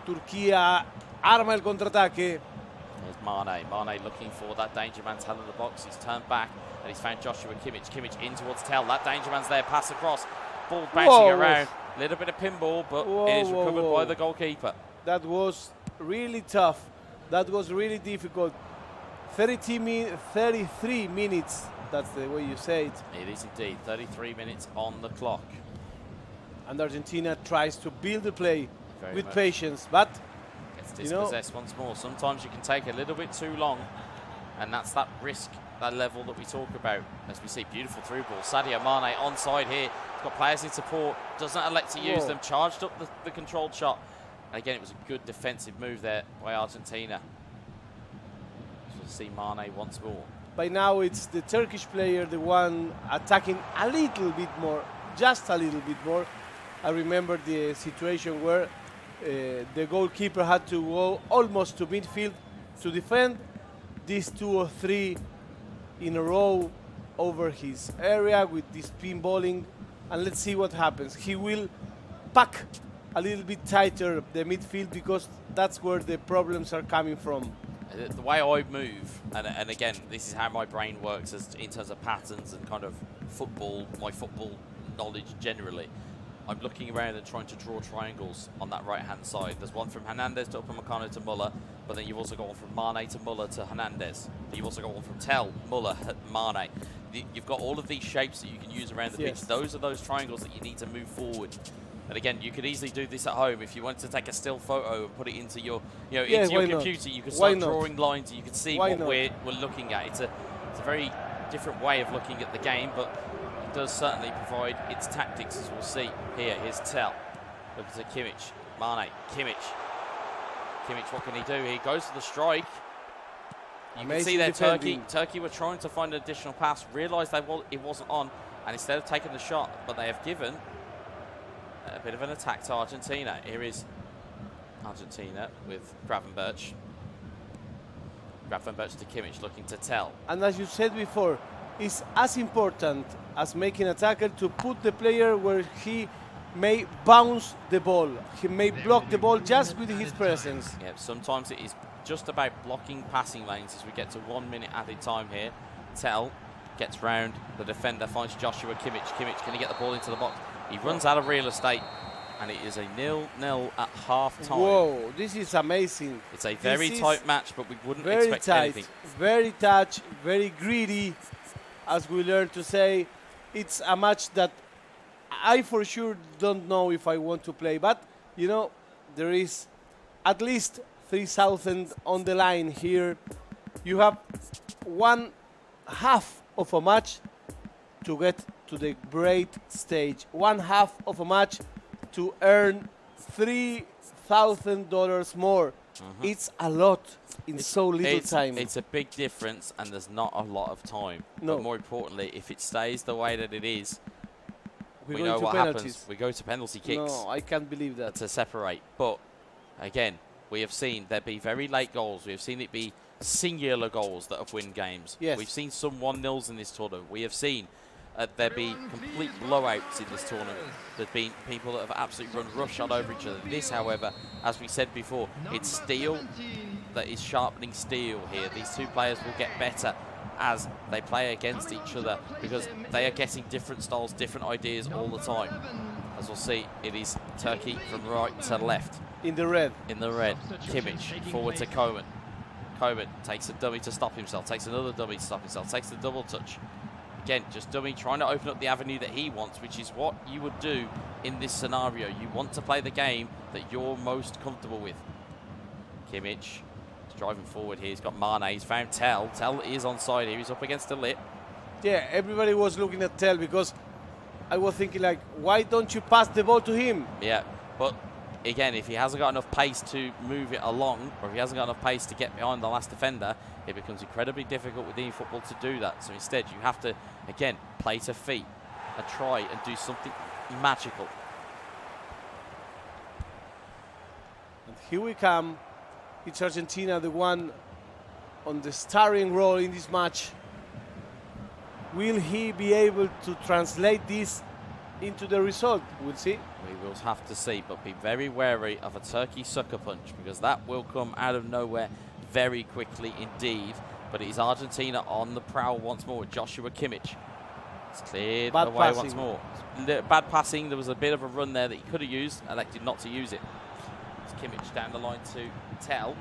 Turquía arma el contraataque. There's Mane. Mane looking for that danger man Tell in the box. He's turned back and he's found Joshua Kimmich. Kimmich in towards Tell. That danger man's there. Pass across. Ball bouncing around. A little bit of pinball, but it is recovered by the goalkeeper. That was really tough. That was really difficult. 33 minutes. That's the way you say it. It is indeed. 33 minutes on the clock. And Argentina tries to build the play with much. patience, but Gets dispossessed once more. Sometimes you can take a little bit too long, and that's that risk, that level that we talk about. As we see, beautiful through ball. Sadio Mane onside here. He's got players in support. Doesn't elect to use them. Charged up the controlled shot. And again, it was a good defensive move there by Argentina. We'll see Mane once more. By now it's the Turkish player, the one attacking a little bit more, just a little bit more. I remember the situation where the goalkeeper had to go almost to midfield to defend. These 2 or 3 in a row over his area with this pinballing, and let's see what happens. He will pack a little bit tighter the midfield because that's where the problems are coming from. The way I move, and again, this is how my brain works as in terms of patterns and kind of football, my football knowledge generally. I'm looking around and trying to draw triangles on that right-hand side. There's one from Hernandez to Upamecano to Muller, but then you've also got one from Mane to Muller to Hernandez. You've also got one from Tell, Muller, Mane. You've got all of these shapes that you can use around the pitch. Those are those triangles that you need to move forward. And again, you could easily do this at home. If you wanted to take a still photo and put it into your, into your computer, you could start drawing lines and you can see what we're looking at. It's a very different way of looking at the game, but it does certainly provide its tactics, as we'll see here. Here's Tell. Look at Kimmich. Mane. Kimmich. Kimmich, what can he do? He goes for the strike. You can see there Turkey were trying to find an additional pass, realised it wasn't on, and instead of taking the shot, but they have given a bit of an attack to Argentina. Here is Argentina with Gravenberch. Gravenberch to Kimmich, looking to Tell. And as you said before, it's as important as making a tackle to put the player where he may bounce the ball. He may block the ball just with his presence. Yeah, sometimes it is just about blocking passing lanes as we get to 1 minute added time here. Tell gets round the defender, finds Joshua Kimmich. Kimmich, can he get the ball into the box? He runs out of real estate, and it is a 0-0 at half time. Whoa, this is amazing. It's a very tight match, but we wouldn't very expect tight, anything. Very tight, very greedy, as we learned to say. It's a match that I for sure don't know if I want to play, but you know, there is at least 3,000 on the line here. You have 1/2 of a match to get to the great stage. 1/2 of a match to earn $3,000 more. It's a lot in so little time. It's a big difference, and there's not a lot of time. No. But more importantly, if it stays the way that it is, We we go know into what penalties. happens. We go to penalty kicks. No, I can't believe that. To separate. But again, we have seen there be very late goals. We have seen it be singular goals that have won games. Yes. We've seen some 1-0s in this tournament. We have seen there be complete blowouts in this tournament. There's been people that have absolutely run roughshod over each other. This, however, as we said before, it's steel that is sharpening steel here. These two players will get better as they play against each other because they are getting different styles, different ideas all the time. As we'll see, it is Turkey from right to left. In the red. In the red. Kimmich forward to Koeman. Koeman takes a dummy to stop himself, takes another dummy to stop himself, takes the double touch. Again, just dummy, trying to open up the avenue that he wants, which is what you would do in this scenario. You want to play the game that you're most comfortable with. Kimmich is driving forward here. He's got Mane. He's found Tell. Tell is onside here. He's up against the lip. Yeah, everybody was looking at Tell because I was thinking, like, why don't you pass the ball to him? Yeah, but again, if he hasn't got enough pace to move it along, or if he hasn't got enough pace to get behind the last defender, it becomes incredibly difficult with eFootball to do that. So instead, you have to, again, play to feet and try and do something magical. And here we come. It's Argentina, the one on the starring role in this match. Will he be able to translate this into the result? We'll see. We will have to see, but be very wary of a Turkey sucker punch because that will come out of nowhere very quickly indeed. But it is Argentina on the prowl once more with Joshua Kimmich. It's cleared Bad away passing. once more. Bad passing. There was a bit of a run there that he could have used, elected not to use it. It's Kimmich down the line to Tell.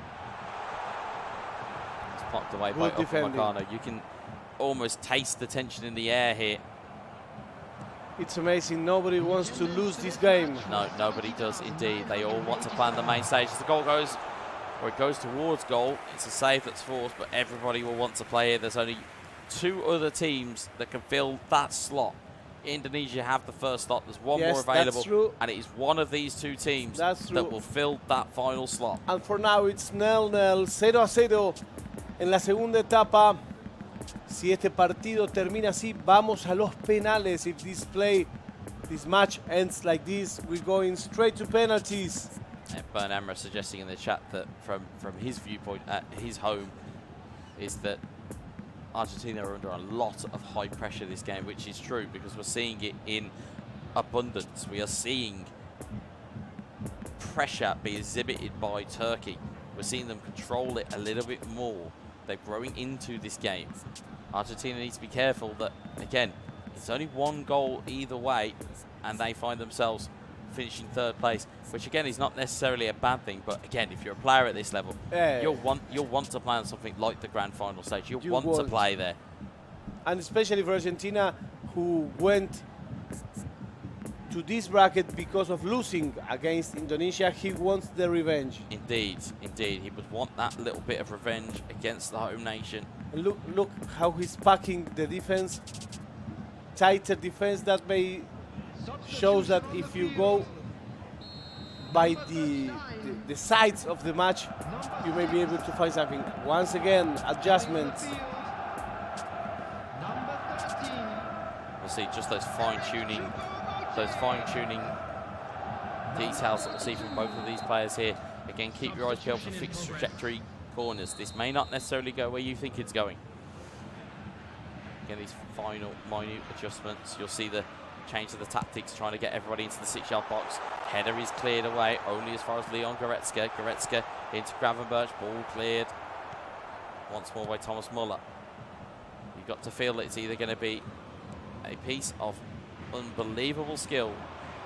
It's blocked away by Good defending. Upamecano. You can almost taste the tension in the air here. It's amazing. Nobody wants to lose this game. No, nobody does indeed. They all want to play on the main stage. As the goal goes, or it goes towards goal, it's a save that's forced, but everybody will want to play here. There's only 2 other teams that can fill that slot. Indonesia have the first slot. There's one Yes, more available, that's true. and it is one of these 2 teams That's that true. will fill that final slot. And for now, it's 0-0, 0-0 en la segunda etapa. Si este partido termina así, vamos a los penales. If this match ends like this, we're going straight to penalties. Bern Amra suggesting in the chat that from his viewpoint at his home is that Argentina are under a lot of high pressure this game, which is true because we're seeing it in abundance. We are seeing pressure be exhibited by Turkey. We're seeing them control it a little bit more. They're growing into this game. Argentina needs to be careful that, again, it's only 1 goal either way, and they find themselves finishing 3rd place, which again is not necessarily a bad thing. But again, if you're a player at this level, you'll want to play on something like the grand final stage. You'll want to play there. And especially for Argentina, who went to this bracket because of losing against Indonesia, he wants the revenge. Indeed, indeed. He would want that little bit of revenge against the home nation. And look how he's packing the defense. Tighter defense that may shows that if you go by the sides of the match, you may be able to find something. Once again, adjustments. We'll see just those fine-tuning details that we'll see from both of these players here. Again, keep your eyes peeled for fixed trajectory corners. This may not necessarily go where you think it's going. Again, these final minute adjustments. You'll see the change of the tactics, trying to get everybody into the 6-yard box. Header is cleared away, only as far as Leon Goretzka. Goretzka into Gravenberch, ball cleared once more by Thomas Muller. You've got to feel that it's either going to be a piece of unbelievable skill,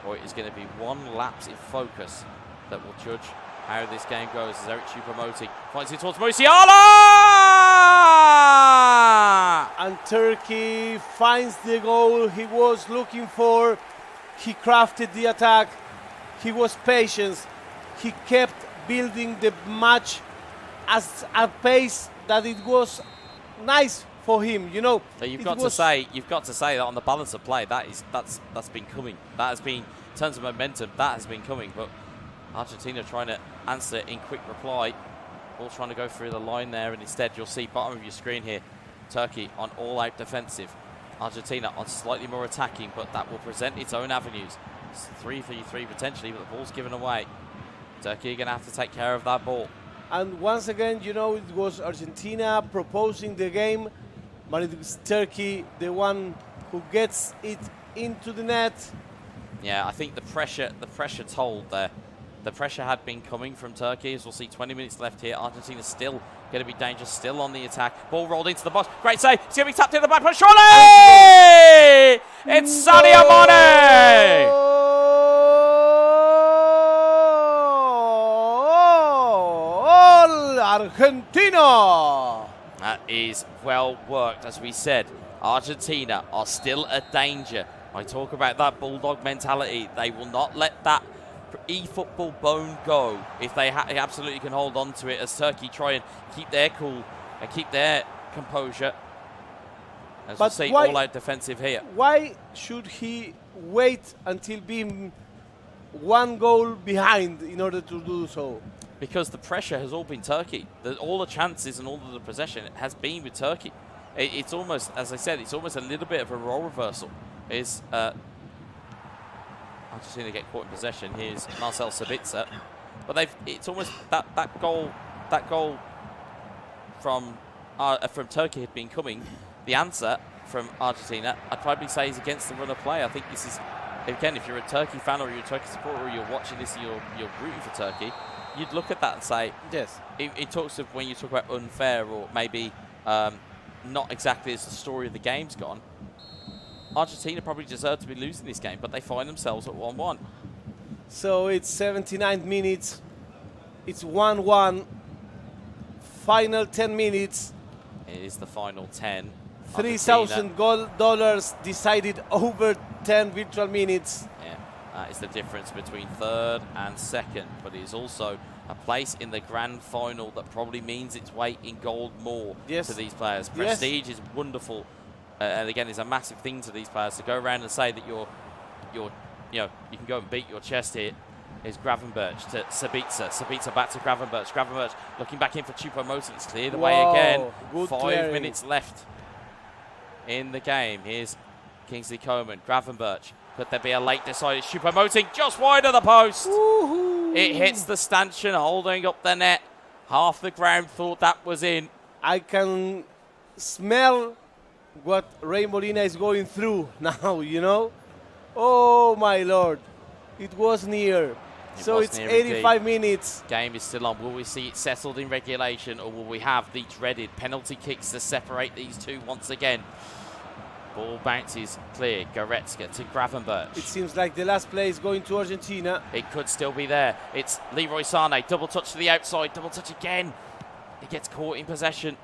or it is going to be one lapse in focus that will judge how this game goes. As Eric Choupo-Moting finds it towards Musiala! And Turkey finds the goal he was looking for. He crafted the attack. He was patient. He kept building the match at a pace that it was nice for him, you know. So you've got to say that on the balance of play, that's been coming. That has been, in terms of momentum, that has been coming. But Argentina trying to answer in quick reply, all trying to go through the line there, and instead you'll see bottom of your screen here, Turkey on all-out defensive, Argentina on slightly more attacking, but that will present its own avenues. It's 3-3-3 potentially, but the ball's given away. Turkey are going to have to take care of that ball. And once again, you know, it was Argentina proposing the game, but it was Turkey, the one who gets it into the net. Yeah, I think the pressure told there. The pressure had been coming from Turkey, as we'll see 20 minutes left here. Argentina still going to be dangerous, still on the attack. Ball rolled into the box. Great save. It's going to be tapped in the back, but surely it's Sadio Mane! Argentina! That is well worked. As we said, Argentina are still a danger. I talk about that bulldog mentality. They will not let that eFootball bone go if they absolutely can hold on to it, as Turkey try and keep their cool and keep their composure. As we say, all-out defensive here. Why should he wait until being one goal behind in order to do so? Because the pressure has all been Turkey. All the chances and all of the possession has been with Turkey. It's almost, as I said, it's almost a little bit of a role reversal. Argentina get caught in possession. Here's Marcel Sabitzer, but it's almost that goal from Turkey had been coming. The answer from Argentina, I'd probably say, is against the run of play. I think this is, again, if you're a Turkey fan or you're a Turkey supporter or you're watching this and you're rooting for Turkey, you'd look at that and say, yes. It talks of when you talk about unfair or maybe not exactly as the story of the game's gone. Argentina probably deserve to be losing this game, but they find themselves at 1-1. So it's 79 minutes. It's 1-1. Final 10 minutes. It is the final 10. $3,000 decided over 10 virtual minutes. Yeah, that is the difference between third and second, but it is also a place in the grand final that probably means its weight in gold more to these players. Prestige is wonderful. And again, it's a massive thing to these players to go around and say that you can go and beat your chest here. Is Gravenberch to Sabitzer. Sabitzer back to Gravenberch. Gravenberch looking back in for Choupo-Moting. It's cleared away again. Good 5 minutes left in the game. Here's Kingsley Coman. Gravenberch. Could there be a late decided? Choupo-Moting just wide of the post. It hits the stanchion, holding up the net. Half the ground thought that was in. I can smell what Ray Molina is going through now, you know? Oh, my Lord. It was near. So it's 85 minutes. Game is still on. Will we see it settled in regulation, or will we have the dreaded penalty kicks to separate these two once again? Ball bounces clear. Goretzka to Gravenberch. It seems like the last play is going to Argentina. It could still be there. It's Leroy Sané. Double touch to the outside. Double touch again. He gets caught in possession.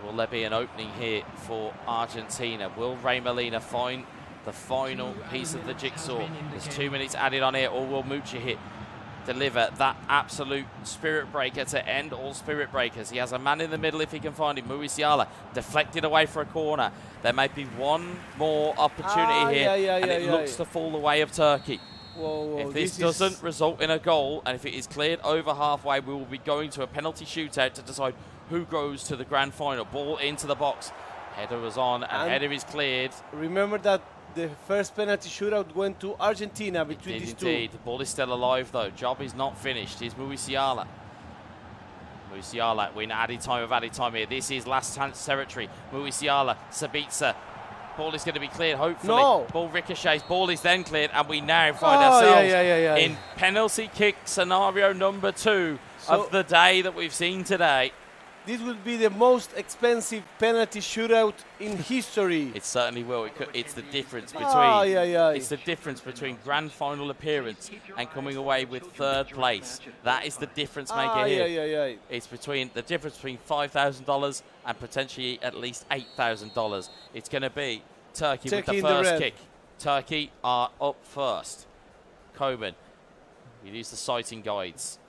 Will there be an opening here for Argentina? Will Ray Molina find the final piece of the jigsaw? There's 2 minutes added on here, or will Mucha deliver that absolute spirit breaker to end all spirit breakers? He has a man in the middle if he can find him. Musiala deflected away for a corner. There may be one more opportunity here, and it looks to fall the way of Turkey. Whoa, if this doesn't result in a goal, and if it is cleared over halfway, we will be going to a penalty shootout to decide who goes to the grand final. Ball into the box. Header was on, and header is cleared. Remember that the first penalty shootout went to Argentina between these two. Indeed. The ball is still alive, though. Job is not finished. Here's Musiala. Musiala, we're in added time here. This is last chance territory. Musiala, Sabitzer. Ball is going to be cleared, hopefully. No. Ball ricochets, ball is then cleared, and we now find ourselves in penalty kick scenario number 2 of the day that we've seen today. This will be the most expensive penalty shootout in history. It certainly will. It's the difference between it's the difference between grand final appearance and coming away with 3rd place. That is the difference maker here. It's between the difference between $5,000 and potentially at least $8,000. It's going to be Turkey with the first kick. Turkey are up first. Coman, you use the sighting guides.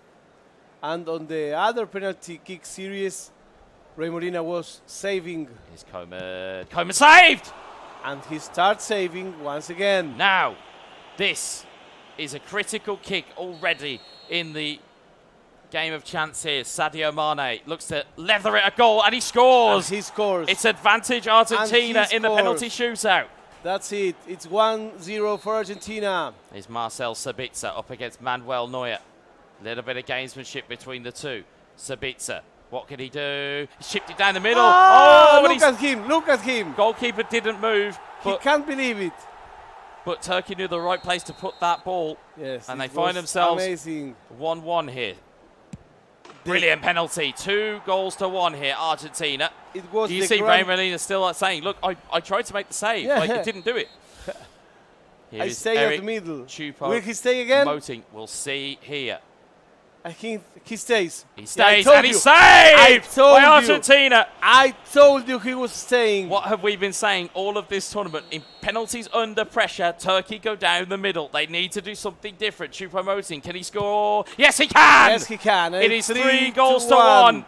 And on the other penalty kick series, Ray Molina was saving. Here's Coman. Coman saved! And he starts saving once again. Now, this is a critical kick already in the game of chance here. Sadio Mane looks to leather it a goal, and he scores! And he scores. It's advantage Argentina in the penalty shootout. That's it. It's 1-0 for Argentina. Here's Marcel Sabitzer up against Manuel Neuer. Little bit of gamesmanship between the two. Sabitzer, what can he do? He chipped it down the middle. Look at him, look at him. Goalkeeper didn't move. He can't believe it. But Turkey knew the right place to put that ball. Yes, and they find themselves 1-1 here. Brilliant penalty. 2-1 here, Argentina. It was you see Ray Molina still saying, look, I tried to make the save. Like, it didn't do it. I stay at the middle. Chupo Will he stay again? Promoting. We'll see here. I think he stays. He stays, and he's saved by Argentina. I told you he was staying. What have we been saying all of this tournament? In penalties under pressure, Turkey go down the middle. They need to do something different. Choupo-Moting, can he score? Yes, he can! Yes, he can. It is 3-1.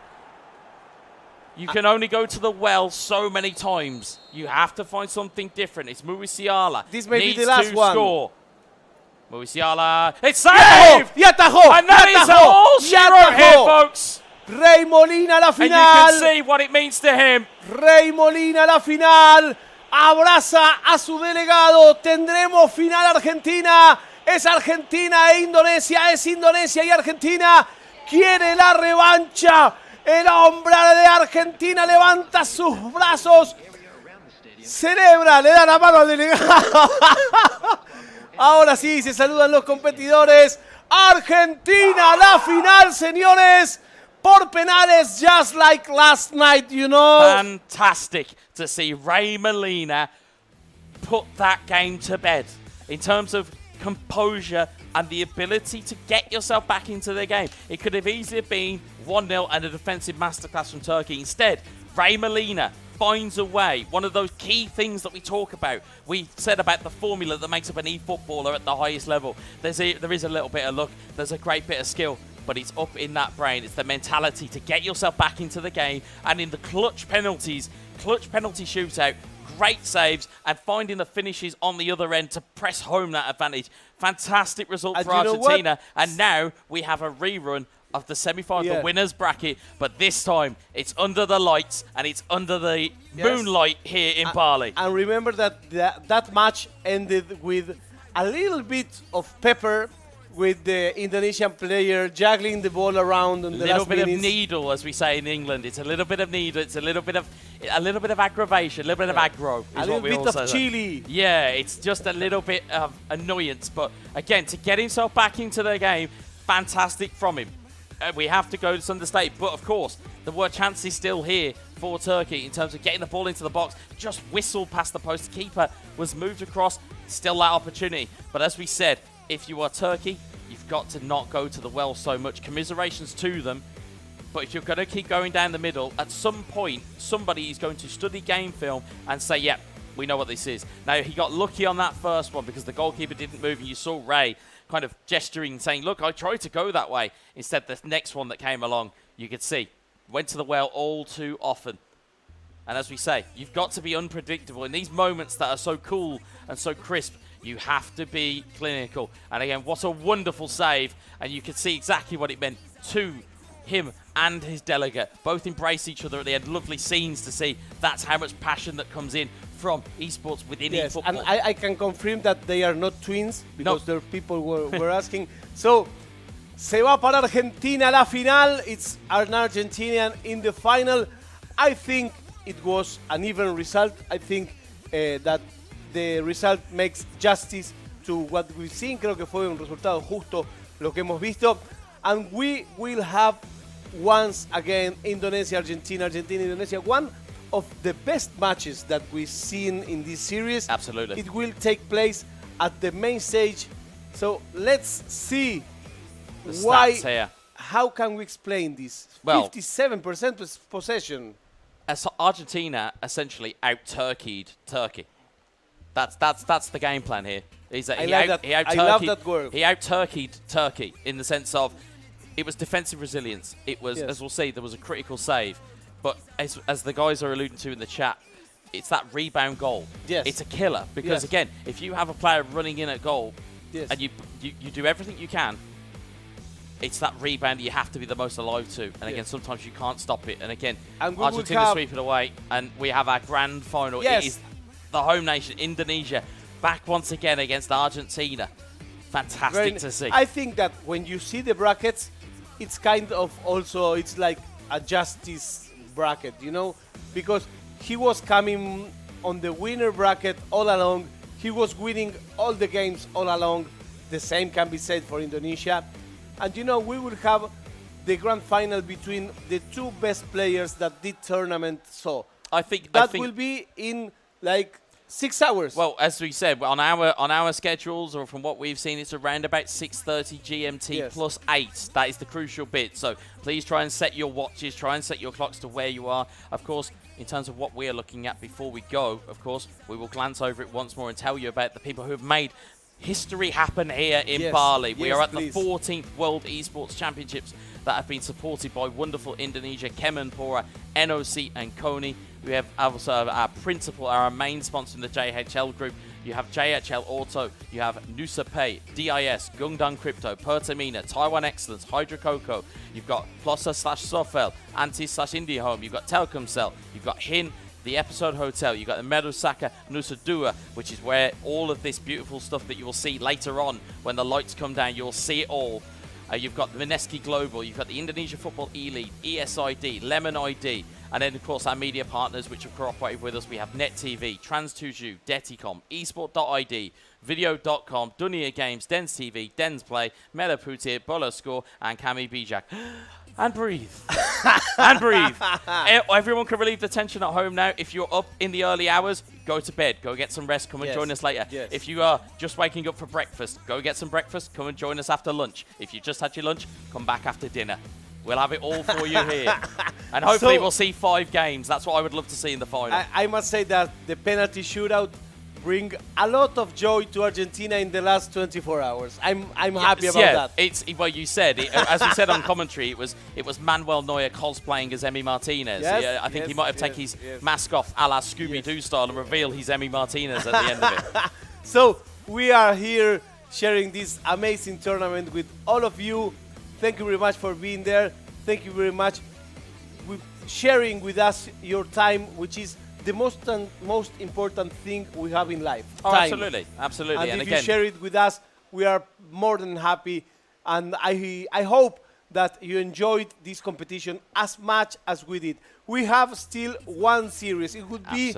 You can only go to the well so many times. You have to find something different. It's Musiala. This may be the last one. Score. Musiala, it's saved! Y atajó! And that is all she wrote here, folks. Ray Molina la final. And you can see what it means to him. Ray Molina la final. Abraza a su delegado. Tendremos final Argentina. Es Argentina e Indonesia. Es Indonesia y Argentina. Quiere la revancha. El hombre de Argentina levanta sus brazos. Celebra, le da la mano al delegado. Ahora sí, se saludan los competidores. Argentina, la final, señores. Por penales, just like last night, you know. Fantastic to see Ray Molina put that game to bed in terms of composure and the ability to get yourself back into the game. It could have easily been 1-0 and a defensive masterclass from Turkey. Instead, Ray Molina finds a way. One of those key things that we talk about. We said about the formula that makes up an eFootballer at the highest level. There is a little bit of luck. There's a great bit of skill. But it's up in that brain. It's the mentality to get yourself back into the game. And in the clutch penalty shootout, great saves and finding the finishes on the other end to press home that advantage. Fantastic result for Argentina. And now we have a rerun of the semi-final, the winners bracket, but this time it's under the lights and it's under the moonlight here in Bali. And remember that match ended with a little bit of pepper, with the Indonesian player juggling the ball around in the last minutes. A little bit of needle, as we say in England. It's a little bit of needle. It's a little bit of aggravation, a little bit of aggro. A little bit of chili. Yeah, it's just a little bit of annoyance. But again, to get himself back into the game, fantastic from him. We have to go to understate. But of course, there were chances still here for Turkey in terms of getting the ball into the box. Just whistled past the post. The keeper was moved across. Still that opportunity. But as we said, if you are Turkey, you've got to not go to the well so much. Commiserations to them. But if you're going to keep going down the middle, at some point, somebody is going to study game film and say, yeah, we know what this is. Now, he got lucky on that first one because the goalkeeper didn't move, and you saw Ray kind of gesturing and saying, look, I tried to go that way. Instead, the next one that came along, you could see, went to the well all too often. And as we say, you've got to be unpredictable. In these moments that are so cool and so crisp, you have to be clinical. And again, what a wonderful save. And you can see exactly what it meant to him and his delegate. Both embrace each other at the end. Lovely scenes to see. That's how much passion that comes in from esports within eFootball. And I can confirm that they are not twins, because there people were asking. So, se va para Argentina la final. It's an Argentinian in the final. I think it was an even result. I think that the result makes justice to what we've seen. Creo que fue un resultado justo lo que hemos visto. And we will have once again Indonesia, Argentina, Argentina, Indonesia. One of the best matches that we've seen in this series. Absolutely. It will take place at the main stage. So let's see The why. stats here. How can we explain this? Well, 57% possession. As Argentina essentially out-Turkeyed Turkey. That's the game plan here. He love that word. He out-Turkeyed Turkey in the sense of it was defensive resilience. It was, as we'll see, there was a critical save. But as the guys are alluding to in the chat, it's that rebound goal. Yes. It's a killer because, again, if you have a player running in at goal and you do everything you can, it's that rebound that you have to be the most alive to. And again, sometimes you can't stop it. And again, Argentina sweep it away. And we have our grand final. Yes. It is the home nation, Indonesia, back once again against Argentina. Fantastic to see. I think that when you see the brackets, it's kind of also, it's like a justice bracket, you know? Because he was coming on the winner bracket all along. He was winning all the games all along. The same can be said for Indonesia. And you know, we will have the grand final between the two best players that the tournament saw. I think will be in like 6 hours. Well, as we said, on our schedules, or from what we've seen, it's around about 6:30 GMT plus 8. That is the crucial bit. So please try and set your watches, try and set your clocks to where you are. Of course, in terms of what we're looking at before we go, of course, we will glance over it once more and tell you about the people who have made history happen here in Bali. We are at the 14th World Esports Championships that have been supported by wonderful Indonesia, Kemenpora, NOC and Kony. We have also our principal, our main sponsor in the JHL group. You have JHL Auto, you have Nusa Pay, DIS, Gungdang Crypto, Pertamina, Taiwan Excellence, Hydro Coco. You've got Plossa/Sofel, Antis/IndieHome. You've got Telkomsel. You've got HIN, the Episode Hotel. You've got the Merusaka Nusa Dua, which is where all of this beautiful stuff that you will see later on when the lights come down, you'll see it all. You've got the Mineski Global, you've got the Indonesia Football E-League, ESID, Lemon ID, and then, of course, our media partners which have cooperated with us. We have Net TV, Trans2Ju, Deticom, Esport.id, Video.com, Dunia Games, Dens TV, Dens Play, Melaputir, Bola Score, and Kami Bijak. And breathe. And breathe. Everyone can relieve the tension at home now. If you're up in the early hours, go to bed. Go get some rest. Come and join us later. If you are just waking up for breakfast, go get some breakfast. Come and join us after lunch. If you just had your lunch, come back after dinner. We'll have it all for you here. And hopefully we'll see 5 games. That's what I would love to see in the final. I must say that the penalty shootout bring a lot of joy to Argentina in the last 24 hours. I'm happy about that. It's well, you said it, as we said on commentary. It was Manuel Neuer cosplaying as Emi Martinez. I think he might have taken his mask off, a la Scooby-Doo style, and reveal he's Emi Martinez at the end of it. So we are here sharing this amazing tournament with all of you. Thank you very much for being there. Thank you very much for sharing with us your time, which is the most important thing we have in life. Oh, absolutely, absolutely. And if you share it with us, we are more than happy. And I hope that you enjoyed this competition as much as we did. We have still one series. It would be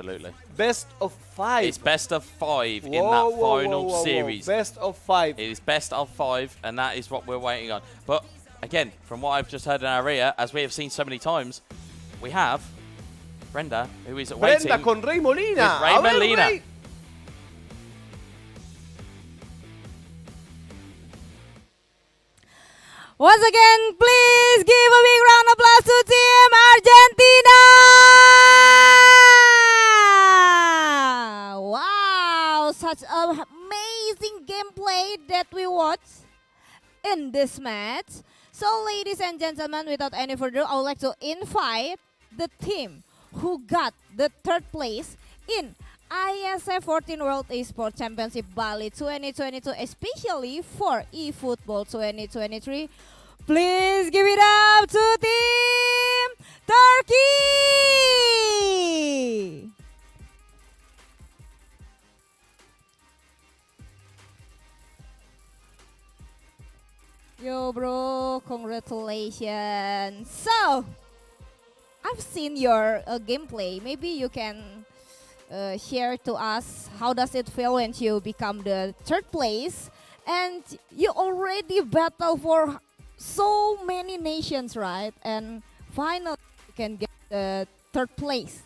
best of 5. It's best of 5 in that final series. Best of 5. It is best of 5, and that is what we're waiting on. But again, from what I've just heard in our ear, as we have seen so many times, we have Brenda, who is waiting. Brenda con Rey Molina. Rey Molina. Rey. Once again, please give a big round of applause to Team Argentina! Wow, such amazing gameplay that we watched in this match. So, ladies and gentlemen, without any further ado, I would like to invite the team who got the 3rd place in IESF 14 World Esports Championship Bali 2022, especially for eFootball 2023. Please give it up to Team Turkey! Yo, bro, congratulations. So, I've seen your gameplay. Maybe you can share to us how does it feel when you become the third place, and you already battle for so many nations, right? And finally you can get the third place.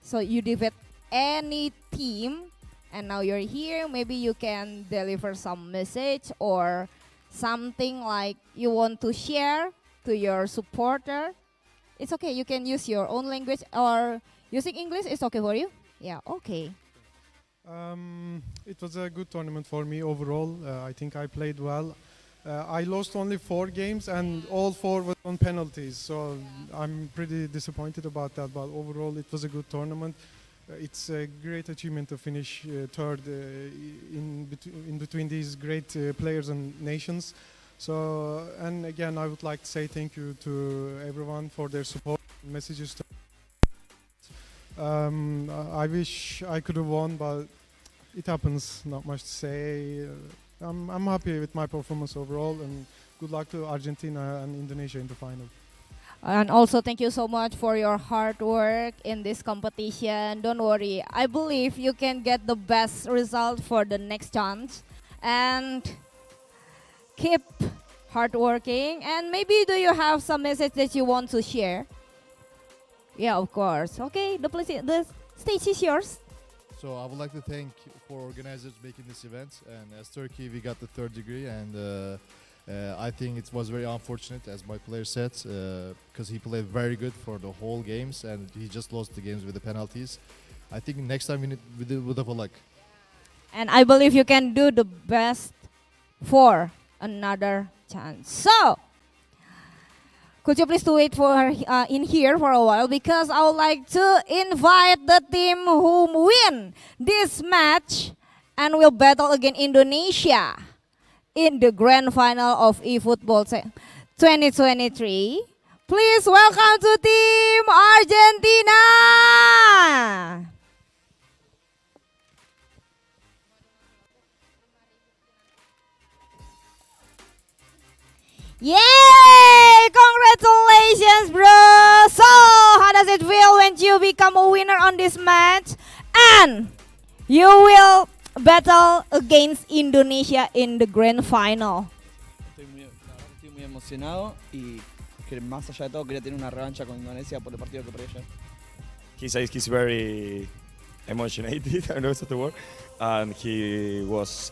So you defeat any team, and now you're here. Maybe you can deliver some message or something like you want to share to your supporter. It's okay. You can use your own language, or using English is okay for you. Yeah, okay. It was a good tournament for me overall. I think I played well. I lost only 4 games and all 4 were on penalties, so I'm pretty disappointed about that, but overall it was a good tournament. It's a great achievement to finish third in between these great players and nations. So, and again, I would like to say thank you to everyone for their support and messages. I wish I could have won, but it happens. Not much to say. I'm happy with my performance overall, and good luck to Argentina and Indonesia in the final. And also thank you so much for your hard work in this competition. Don't worry, I believe you can get the best result for the next chance. And keep hard working. And maybe do you have some message that you want to share? Yeah, of course. Okay, the stage is yours. So I would like to thank for organizers making this event, and as Turkey we got the third degree, and I think it was very unfortunate, as my player said, because he played very good for the whole games and he just lost the games with the penalties. I think next time we need with the luck. And I believe you can do the best for another chance. So, could you please do it for in here for a while, because I would like to invite the team who win this match and will battle against Indonesia in the grand final of eFootball 2023. Please welcome to Team Argentina. Yay! Congratulations, bro! So, how does it feel when you become a winner on this match? And you will battle against Indonesia in the grand final. Estoy muy emocionado y que más allá de todo quería tener una revancha con Indonesia por el partido que perdí ayer. He says he's very emotionated, I know it's the word, and he wants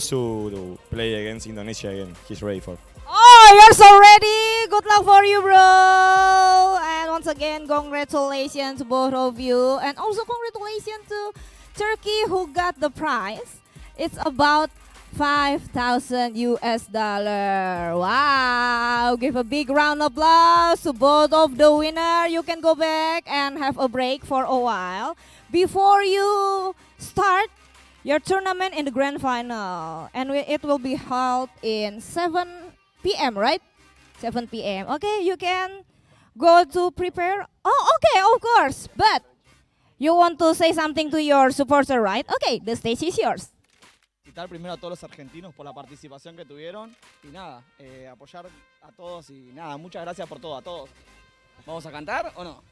to play against Indonesia again. He's ready for. Oh, you're so ready. Good luck for you, bro. And once again, congratulations to both of you. And also congratulations to Turkey who got the prize. It's about $5,000 US. Wow. Give a big round of applause to both of the winner. You can go back and have a break for a while before you start your tournament in the grand final. And it will be held in 7 p.m., right? 7 p.m. Okay, you can go to prepare. Oh, okay, of course. But you want to say something to your supporter, right? Okay, the stage is yours. Felicitar primero a todos los argentinos por la participación que tuvieron y nada, apoyar a todos y nada, muchas gracias por todo, a todos. ¿Vamos a cantar o no?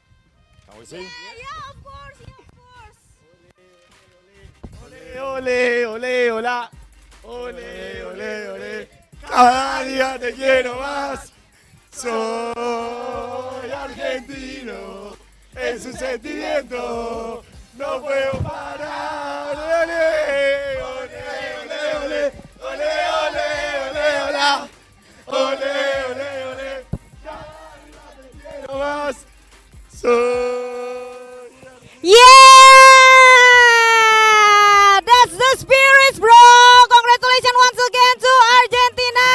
Can we sing? Yeah, of course, Ole, ole, hola. Ole, ole, ole. Cada día te quiero más. Soy argentino. Es un sentimiento. No puedo parar. Ole, ole, ole, ole. Ole, ole, ole, hola. Ole, ole, ole. Cada día te quiero más. Soy yeah! That's the spirit, bro! Congratulations once again to Argentina!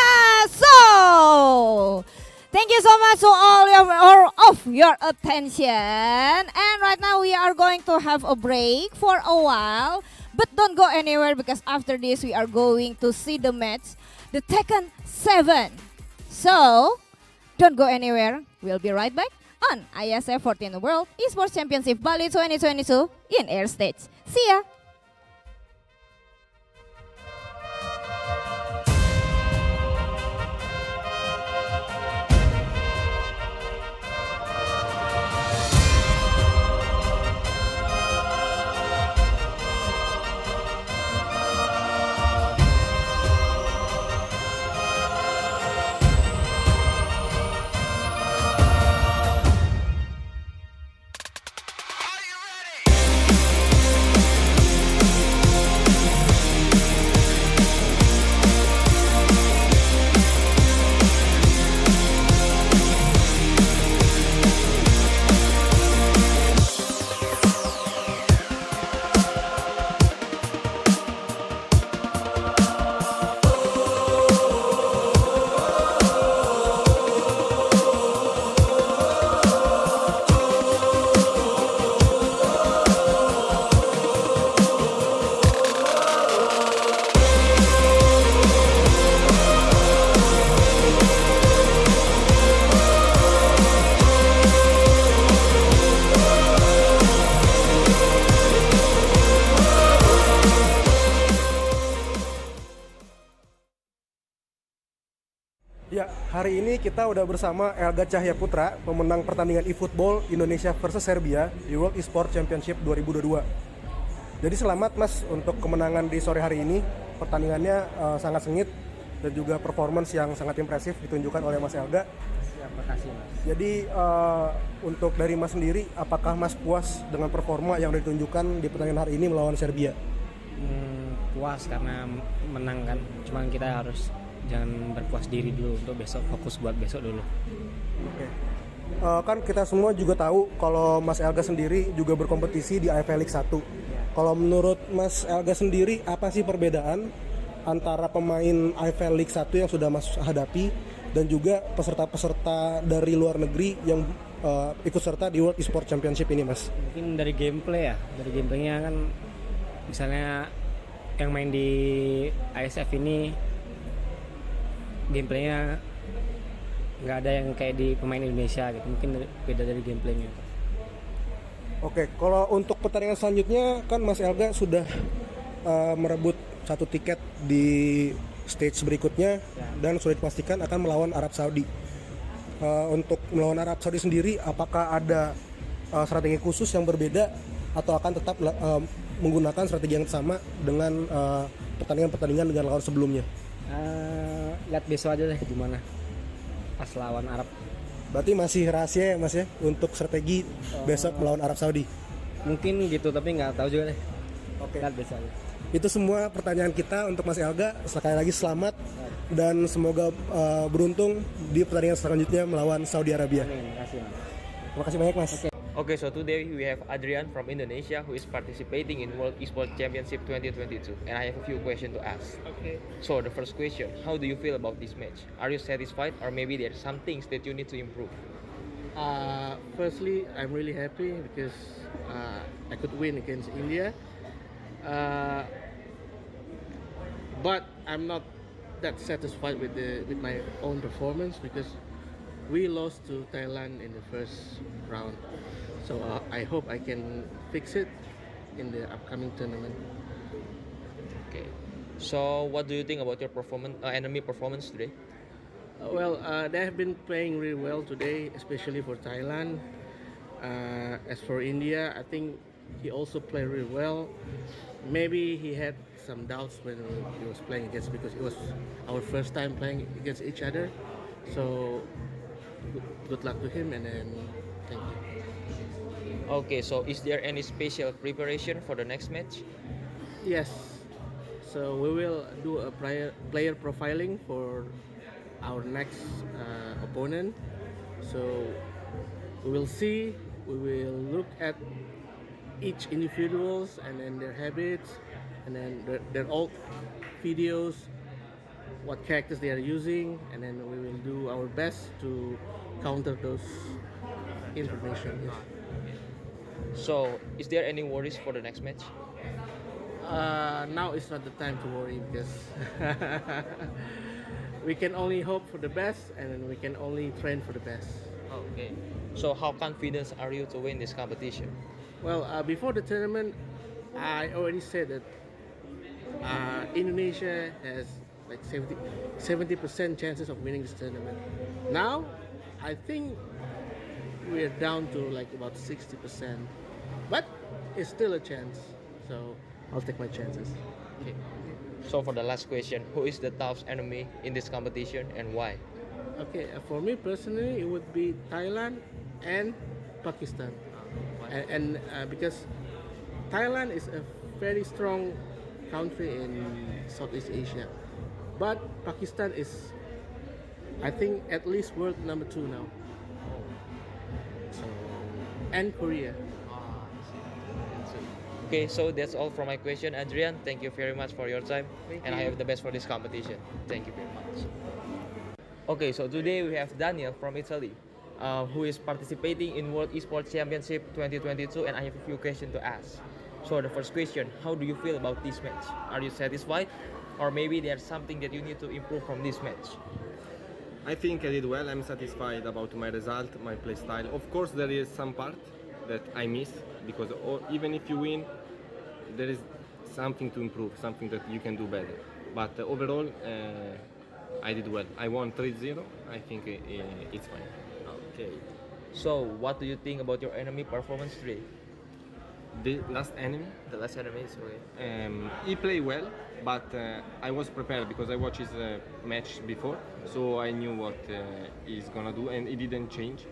So, thank you so much to all of your attention. And right now we are going to have a break for a while. But don't go anywhere, because after this we are going to see the match, the Tekken 7. So, don't go anywhere. We'll be right back on IESF 14 World Esports Championship Bali 2022 in air stage. See ya! Ya, hari ini kita udah bersama Elga Cahya Putra, pemenang pertandingan eFootball Indonesia versus Serbia di World Esports Championship 2022. Jadi selamat Mas untuk kemenangan di sore hari ini. Pertandingannya sangat sengit dan juga performance yang sangat impresif ditunjukkan oleh Mas Elga. Ya, makasih Mas. Jadi untuk dari Mas sendiri, apakah Mas puas dengan performa yang ditunjukkan di pertandingan hari ini melawan Serbia? Puas karena menang kan, cuman kita harus jangan berpuas diri dulu, untuk besok fokus buat besok dulu. Oke. Kan kita semua juga tahu kalau Mas Elga sendiri juga berkompetisi di IESF League 1. Kalau menurut Mas Elga sendiri, apa sih perbedaan antara pemain IESF League 1 yang sudah Mas hadapi dan juga peserta-peserta dari luar negeri yang ikut serta di World Esports Championship ini, Mas? Mungkin dari gameplay ya, dari gameplaynya kan, misalnya yang main di IESF ini gameplaynya nggak ada yang kayak di pemain Indonesia gitu, mungkin beda dari gameplaynya. Oke, kalau untuk pertandingan selanjutnya kan Mas Elga sudah merebut satu tiket di stage berikutnya dan sudah dipastikan akan melawan Arab Saudi. Untuk melawan Arab Saudi sendiri, apakah ada strategi khusus yang berbeda atau akan tetap menggunakan strategi yang sama dengan pertandingan-pertandingan dengan lawan sebelumnya? Lihat besok aja deh gimana pas lawan Arab. Berarti masih rahasia ya Mas ya untuk strategi besok melawan Arab Saudi? Mungkin gitu, tapi nggak tahu juga deh. Oke. Lihat besok aja. Itu semua pertanyaan kita untuk Mas Elga. Sekali lagi selamat dan semoga beruntung di pertandingan selanjutnya melawan Saudi Arabia. Amin. Terima kasih. Terima kasih banyak Mas. Okay, so today we have Adrian from Indonesia who is participating in World Esports Championship 2022, and I have a few questions to ask. Okay. So the first question, how do you feel about this match? Are you satisfied, or maybe there's some things that you need to improve? Firstly, I'm really happy because I could win against India. But I'm not that satisfied with my own performance because we lost to Thailand in the first round. So I hope I can fix it in the upcoming tournament. Okay. So what do you think about your enemy performance today? They have been playing really well today, especially for Thailand. As for India, I think he also played really well. Maybe he had some doubts when he was playing against, because it was our first time playing against each other. So good luck to him, and then thank you. Okay, so is there any special preparation for the next match? Yes. So we will do a player profiling for our next opponent. So we will see, we will look at each individuals and then their habits and then their old videos, what characters they are using, and then we will do our best to counter those information. Yes. So is there any worries for the next match? Now is not the time to worry because we can only hope for the best and then we can only train for the best. Okay. So how confident are you to win this competition? Well, before the tournament, I already said that Indonesia has like 70% chances of winning this tournament. Now, I think we're down to like about 60%, but it's still a chance. So I'll take my chances. Okay. So for the last question, who is the toughest enemy in this competition and why? Okay, for me personally, it would be Thailand and Pakistan, and because Thailand is a very strong country in Southeast Asia, but Pakistan is, I think, at least world number 2 now. So, and Korea. Okay, so that's all for my question, Adrian. Thank you very much for your time, and I have the best for this competition. Thank you very much. Okay, so today we have Daniel from Italy, who is participating in World Esports Championship 2022, and I have a few questions to ask. So the first question, how do you feel about this match? Are you satisfied, or maybe there's something that you need to improve from this match? I think I did well. I'm satisfied about my result, my play style. Of course, there is some part that I miss because even if you win, there is something to improve, something that you can do better. But overall, I did well. I won 3-0. I think it's fine. Okay. So, what do you think about your enemy performance today? The last enemy, The last enemy is okay. he played well, but I was prepared because I watched his match before, so I knew what he's gonna do, and he didn't change.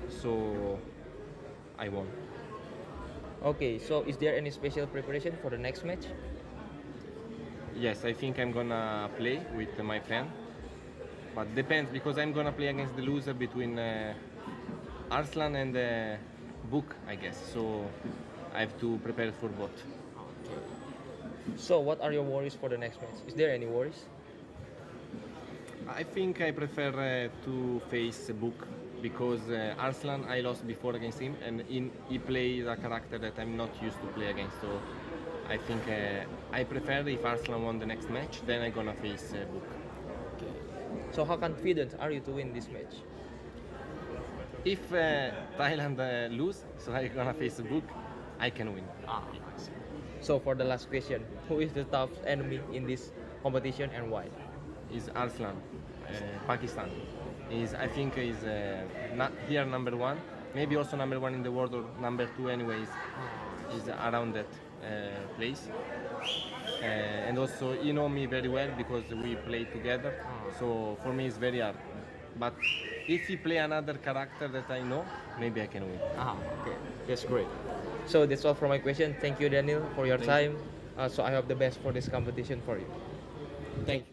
So I won. Okay, so is there any special preparation for the next match? Yes, I think I'm gonna play with my friend, but depends because I'm gonna play against the loser between Arslan and Book, I guess. So I have to prepare for both. So, what are your worries for the next match? Is there any worries? I think I prefer to face Book because Arslan I lost before against him, and he plays a character that I'm not used to play against. So I think I prefer if Arslan won the next match, then I'm gonna face Book. So, how confident are you to win this match? If Thailand lose, so I'm gonna face Book, I can win. So, for the last question, who is the tough enemy in this competition and why? Is Arslan, Pakistan. I think is not here number one, maybe also number one in the world or number two anyways. Is around that place. And also you know me very well because we play together. So for me it's very hard. But if he play another character that I know, maybe I can win. Okay, that's great. So that's all for my question. Thank you, Daniel, for your Thank time. So I hope the best for this competition for you. Thank you.